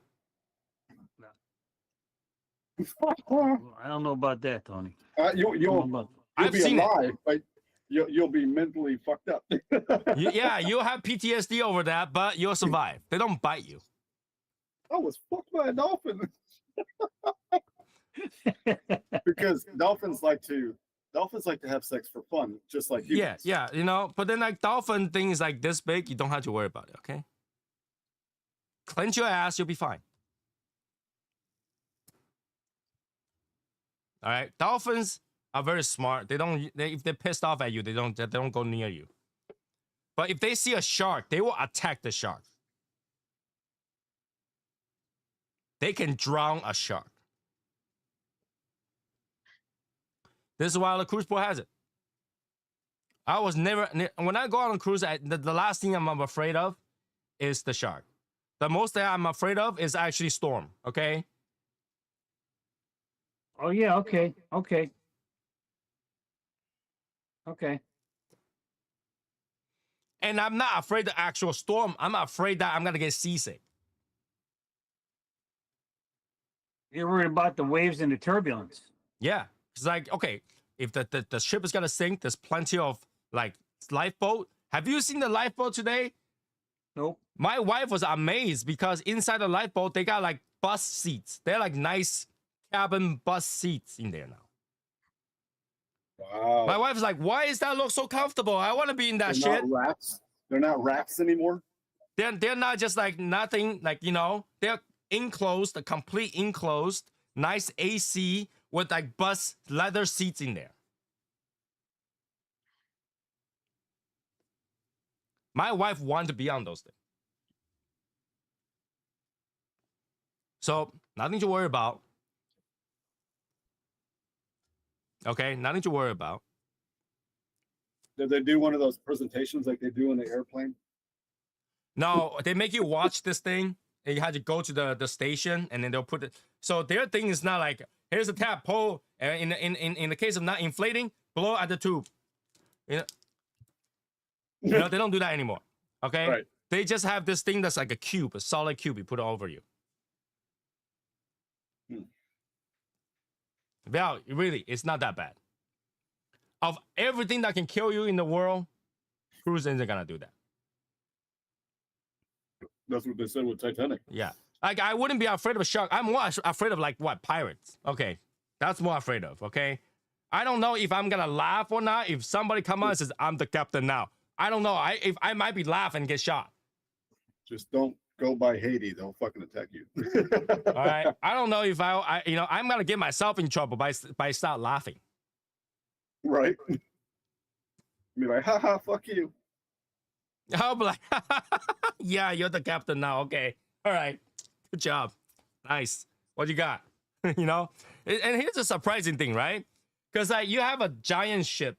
I don't know about that, Tony. You'll I've be seen it. alive, but you'll be mentally fucked up. You'll have PTSD over that, but you'll survive. They don't bite you. I was fucked by a dolphin. Because dolphins like to have sex for fun, just like humans. Yeah, you know, but then like dolphin thing is like this big, you don't have to worry about it, okay? Clench your ass, you'll be fine. All right, dolphins are very smart. If they're pissed off at you, they don't go near you. But if they see a shark, they will attack the shark. They can drown a shark. This is why the cruise port has it. I was never, when I go on a cruise, the last thing I'm afraid of is the shark. The most that I'm afraid of is actually storm, okay? Oh, yeah, okay. And I'm not afraid of actual storm. I'm afraid that I'm going to get seasick. You're worried about the waves and the turbulence. Yeah, it's like, okay, if the ship is gonna sink, there's plenty of like lifeboat. Have you seen the lifeboat today? Nope. My wife was amazed because inside the lifeboat they got like bus seats. They're like nice cabin bus seats in there now. Wow. My wife's like, why is that look so comfortable? I want to be in that They're shit. not racks. They're not racks anymore. They're not just like nothing, like, you know, they're enclosed, a complete enclosed, nice AC with like bus leather seats in there. My wife wanted to be on those things. So nothing to worry about. Okay, nothing to worry about. Did they do one of those presentations like they do in the airplane? No, they make you watch this thing, and you have to go to the station, and then they'll put it. So their thing is not like, here's a tap, pull, and in the case of not inflating, blow at the tube. You know, they don't do that anymore. Okay, Right. They just have this thing that's like a cube, a solid cube. You put it over you. Well, really, it's not that bad. Of everything that can kill you in the world, cruising isn't gonna do that. That's what they said with Titanic. Yeah. Like, I wouldn't be afraid of a shark. I'm more afraid of, like, what? Pirates. Okay. That's more afraid of, okay? I don't know if I'm gonna laugh or not. If somebody come on and says, I'm the captain now. I don't know. I might be laughing and get shot. Just don't go by Haiti. They'll fucking attack you. All right. I don't know if I you know, I'm gonna get myself in trouble by start laughing. Right. Be like, haha, fuck you. I'll be like, yeah, you're the captain now. Okay. All right. Good job. Nice. What you got? You know? And here's a surprising thing, right? Because like, you have a giant ship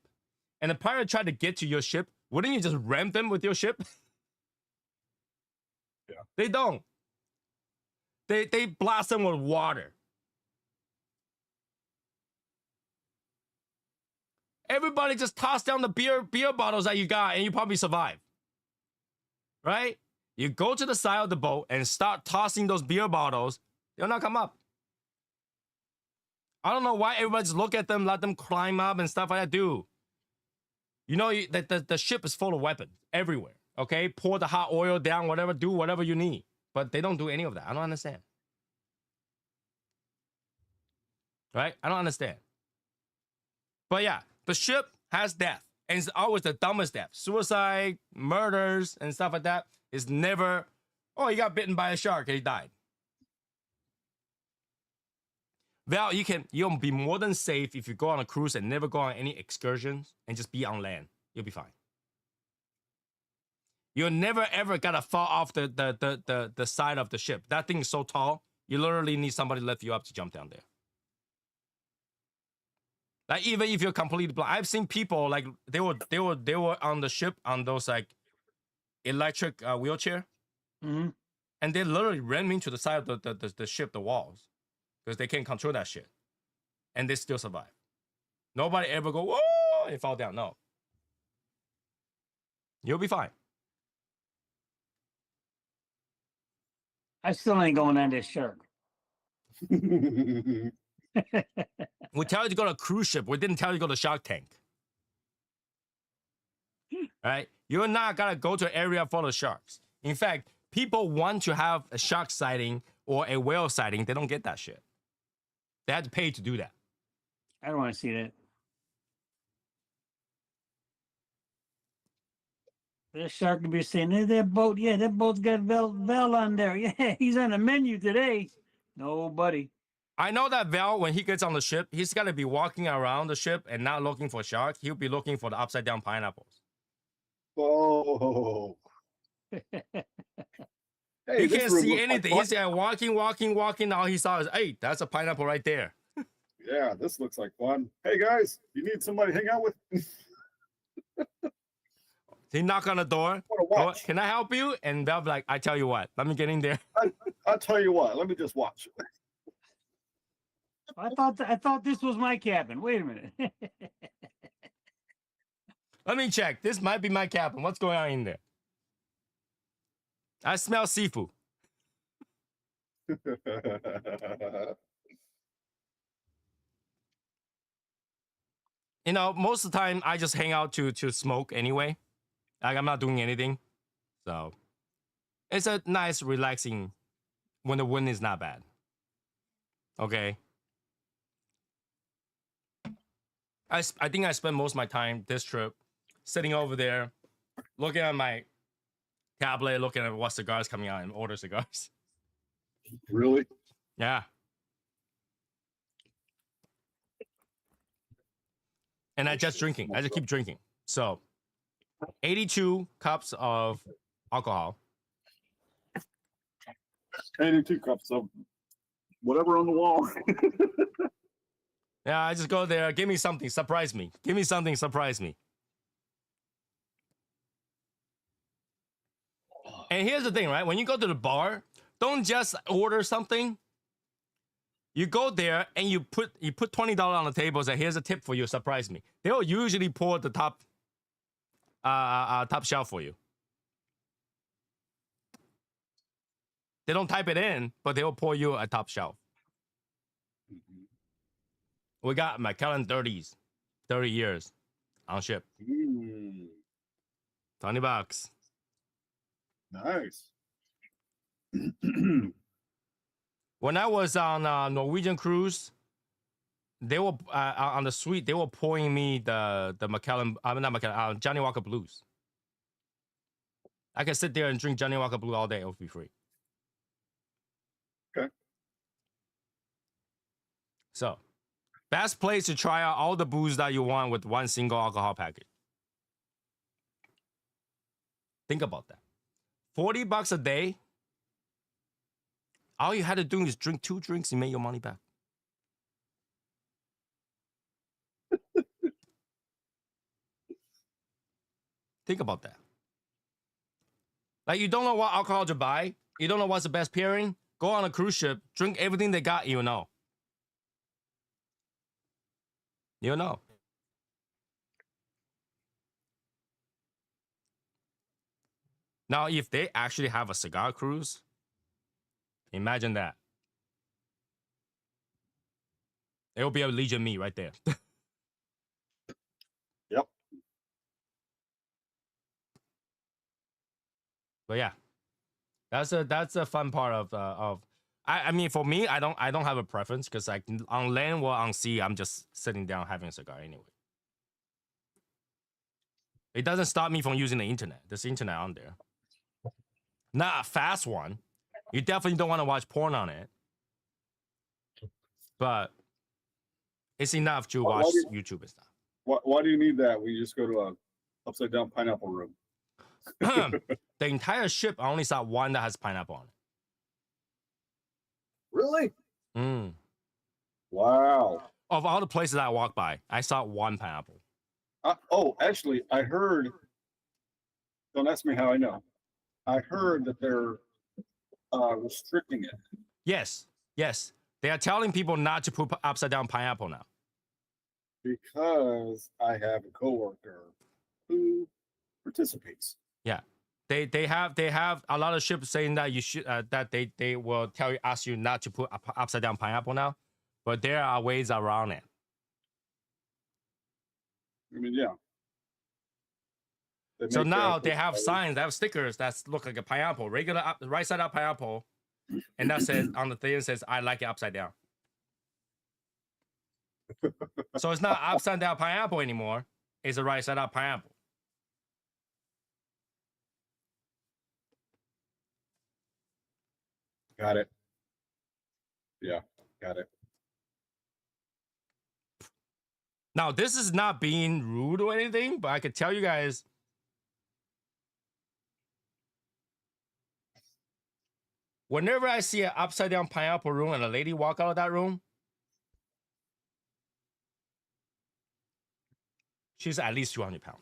and a pirate tried to get to your ship. Wouldn't you just ram them with your ship? Yeah. They don't. They blast them with water. Everybody just toss down the beer bottles that you got and you probably survive. Right? You go to the side of the boat and start tossing those beer bottles. They'll not come up. I don't know why everybody just look at them, let them climb up and stuff like that. Dude, you know that the ship is full of weapons everywhere. Okay? Pour the hot oil down, whatever, do whatever you need. But they don't do any of that. I don't understand. Right? I don't understand. But yeah, the ship has death. And it's always the dumbest death. Suicide, murders, and stuff like that is never, oh, he got bitten by a shark and he died. Well, you'll be more than safe if you go on a cruise and never go on any excursions and just be on land. You'll be fine. You're never ever gonna fall off the side of the ship. That thing is so tall, you literally need somebody to lift you up to jump down there. Like, even if you're completely blind, I've seen people like they were on the ship on those like electric wheelchair, and they literally ran into the side of the ship, the walls, because they can't control that shit, and they still survive. Nobody ever go whoa and fall down. No, you'll be fine. I still ain't going on this shark. We tell you to go to a cruise ship. We didn't tell you to go to Shark Tank. Right? You're not gonna go to an area full of sharks. In fact, people want to have a shark sighting or a whale sighting. They don't get that shit. They have to pay to do that. I don't want to see that. That shark could be saying, hey, that boat, yeah, that boat's got Val on there. Yeah, he's on the menu today. Nobody. I know that Val, when he gets on the ship, he's gonna be walking around the ship and not looking for sharks. He'll be looking for the upside down pineapples. Oh. Hey, He this can't room see looks like anything. fun. He's walking. All he saw is, hey, that's a pineapple right there. Yeah, this looks like fun. Hey guys, you need somebody to hang out with? He knock on the door. Wanna "Oh, watch? can I help you?" And Val be like, I tell you what, let me get in there. I'll tell you what. Let me just watch. I thought this was my cabin. Wait a minute. Let me check. This might be my cabin. What's going on in there? I smell seafood. You know, most of the time I just hang out to smoke anyway. Like I'm not doing anything. So it's a nice relaxing when the wind is not bad. Okay. I think I spent most of my time this trip sitting over there, looking at my tablet, looking at what cigars coming out and order cigars. Really? Yeah. And I just drinking. I just keep drinking. So 82 cups of alcohol. 82 cups of whatever on the wall. Yeah, I just go there. Give me something. Surprise me. Give me something. Surprise me. And here's the thing, right? When you go to the bar, don't just order something. You go there and you put $20 on the table and say, here's a tip for you. Surprise me. They'll usually pour the top shelf for you. They don't type it in, but they'll pour you a top shelf. We got Macallan 30s, 30 years on ship. Mm, $20. nice. When I was on Norwegian cruise, they were on the suite. They were pouring me the Macallan, not Macallan, Johnny Walker Blues. I can sit there and drink Johnny Walker Blue all day. It'll be free. Okay. So, best place to try out all the booze that you want with one single alcohol package. Think about that. $40 a day. All you had to do is drink 2 drinks and make your money back. Think about that. Like, you don't know what alcohol to buy. You don't know what's the best pairing. Go on a cruise ship. Drink everything they got. You know. You know. Now, if they actually have a cigar cruise, imagine that. It will be a Legion me right there. Yep. But yeah, that's a fun part of. I mean, for me, I don't have a preference because like on land or on sea, I'm just sitting down having a cigar anyway. It doesn't stop me from using the internet. There's internet on there. Not a fast one. You definitely don't want to watch porn on it. But it's enough to watch YouTube and stuff. Why do you need that? We just go to a upside down pineapple room. The entire ship, I only saw one that has pineapple on it. Really? Mm. Wow. Of all the places I walked by, I saw one pineapple. Oh, actually, I heard. Don't ask me how I know. I heard that they're restricting it. Yes, yes. They are telling people not to put upside down pineapple now. Because I have a coworker who participates. Yeah, they have a lot of ships saying that you should that they will ask you not to put upside down pineapple now, but there are ways around it. I mean, yeah. So now they have signs, they have stickers that look like a pineapple, regular right side up pineapple, and that says on the thing says I like it upside down. So it's not upside down pineapple anymore. It's a right side up pineapple. Got it. Yeah, got it. Now, this is not being rude or anything, but I could tell you guys, whenever I see an upside down pineapple room and a lady walk out of that room, she's at least 200 pounds.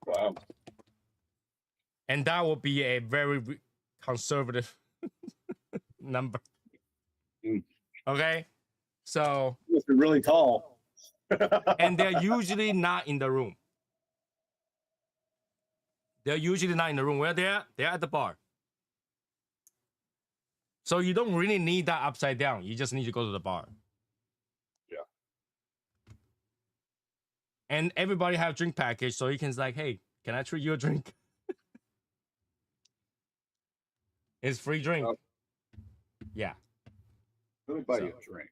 Wow. And that will be a very conservative number. Mm. Okay? So. You must be really tall. And they're usually not in the room. They're usually not in the room. Where they're at the bar. So you don't really need that upside down. You just need to go to the bar. Yeah. and everybody have drink package, so you can like, hey, can I treat you a drink? It's free drink. Oh. Yeah. Let me buy So- you a drink.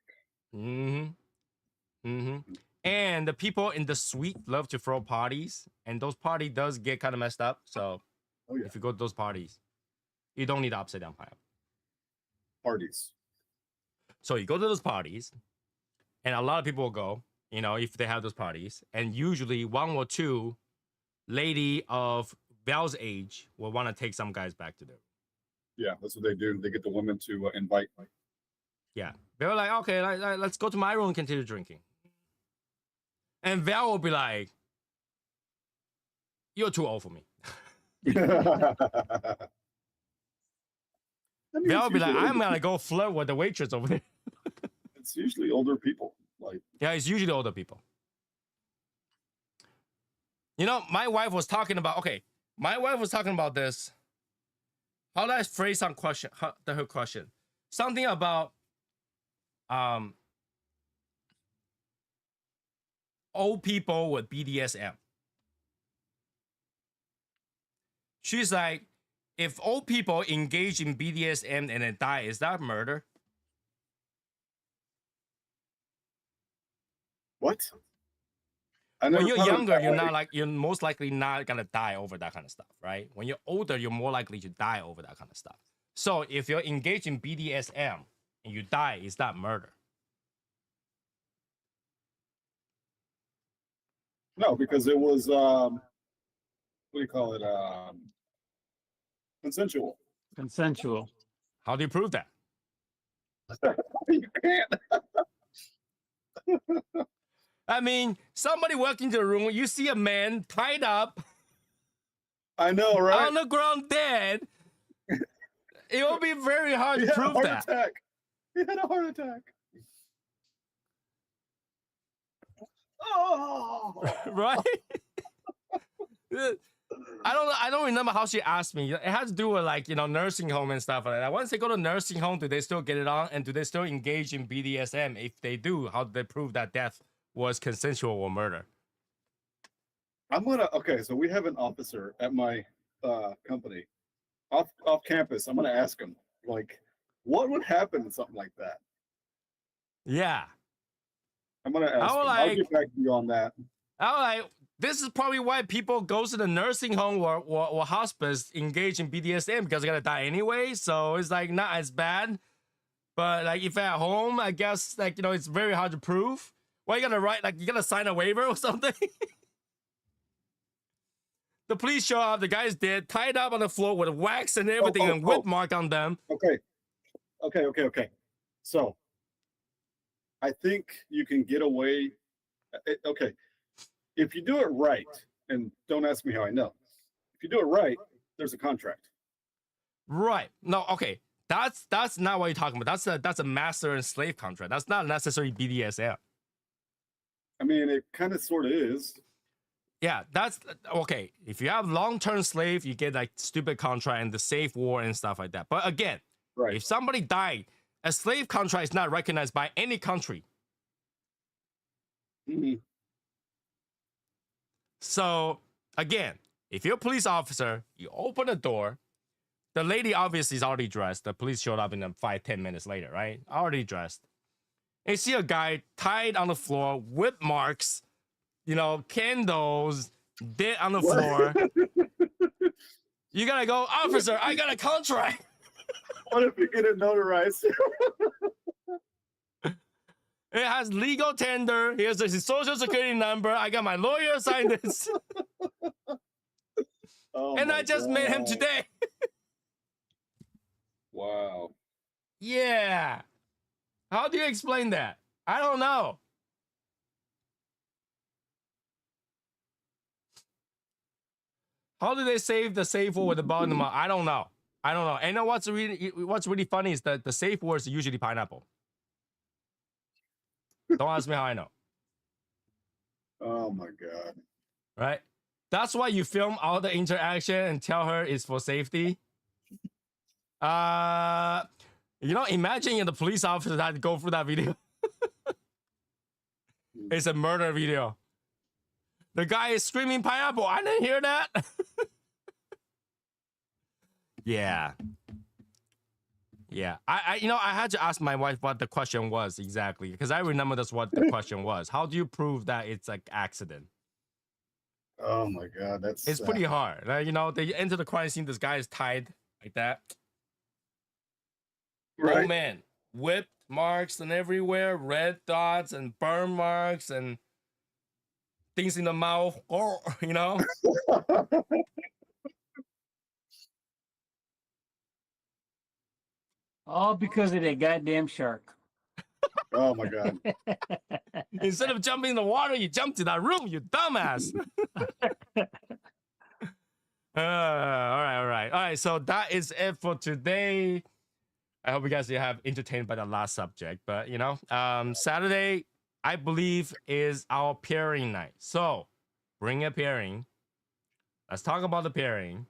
Mm-hmm. Mm-hmm. And the people in the suite love to throw parties, and those parties does get kind of messed up. So Oh yeah, if you go to those parties, you don't need upside down pineapple. parties. So you go to those parties, and a lot of people will go, you know, if they have those parties, and usually one or two lady of Val's age will want to take some guys back to their. Yeah, that's what they do. They get the women to invite. Yeah, they were like, okay, let's go to my room and continue drinking. And Val will be like, "You're too old for me." Val will be like, "I'm gonna go flirt with the waitress over there." It's usually older people. Like, Yeah, it's usually older people. You know, my wife was talking about. Okay, my wife was talking about this. How do I phrase her question? Something about old people with BDSM. She's like, if old people engage in BDSM and then die, is that murder? what? When you're younger, you're most likely not gonna die over that kind of stuff, right? When you're older, you're more likely to die over that kind of stuff. So if you're engaged in BDSM and you die, is that murder? No, because it was what do you call it? Consensual. Consensual. How do you prove that? You can't. I mean, somebody walked into the room, you see a man tied up I know, right? on the ground dead. It will be very hard He to had a prove heart that, attack. He had a heart attack. Oh. right? I don't remember how she asked me. It has to do with like, you know, nursing home and stuff like that. Once they go to nursing home, do they still get it on? And do they still engage in BDSM? If they do, how do they prove that death was consensual or murder? Okay, so we have an officer at my company off campus. I'm gonna ask him, like, what would happen in something like that? Yeah. I'm gonna ask him. I'll get back to you on that. This is probably why people go to the nursing home or hospice engage in BDSM, because they're gonna die anyway. So it's like not as bad. But like if at home, I guess like, you know, it's very hard to prove. What are you gonna write? Like you gotta sign a waiver or something? The police show up, the guy's dead, tied up on the floor with wax and everything and whip mark on them. Okay. So I think you can get away. Okay, if you do it right, and don't ask me how I know. If you do it right, there's a contract. Right. No, okay. That's not what you're talking about. That's a master and slave contract. That's not necessarily BDSM. I mean, it kind of sort of is. Yeah, that's okay. If you have long-term slave, you get like stupid contract and the safe war and stuff like that. But again, Right. if somebody died, a slave contract is not recognized by any country. Mm-hmm. So again, if you're a police officer, you open the door. The lady obviously is already dressed. The police showed up in them 5-10 minutes later, right? Already dressed. And you see a guy tied on the floor, whip marks, you know, candles, dead on the floor. You gotta go, officer, I got a contract. What if you get it notarized? It has legal tender. Here's his social security number. I got my lawyer sign this. And I just met him today. Wow. Yeah. How do you explain that? I don't know. How do they save the safe word with the bottom? I don't know. And you know what's really funny is that the safe word is usually pineapple. Don't ask me how I know. Oh my God. Right? That's why you film all the interaction and tell her it's for safety. You know, imagine the police officer had to go through that video. It's a murder video. The guy is screaming pineapple. I didn't hear that. Yeah. Yeah. I had to ask my wife what the question was exactly because I remember that's what the question was. How do you prove that it's like accident? Oh my God, It's pretty hard. They enter the crime scene. This guy is tied like that. right. Oh man, whipped marks and everywhere, red dots and burn marks and things in the mouth. Or All because of that goddamn shark. Oh my God. Instead of jumping in the water, you jumped to that room. You dumbass. All right. So that is it for today. I hope you guys have entertained by the last subject. But Saturday, I believe, is our pairing night. So bring a pairing. Let's talk about the pairing.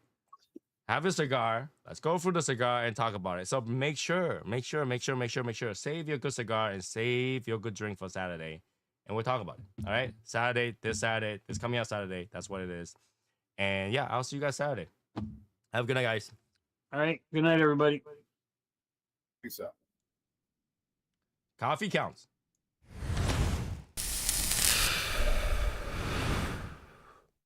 Have a cigar. Let's go through the cigar and talk about it. So make sure. Save your good cigar and save your good drink for Saturday. And we'll talk about it. All right. Saturday, this coming out Saturday. That's what it is. And yeah, I'll see you guys Saturday. Have a good night, guys. All right. Good night, everybody. Peace out. Coffee counts.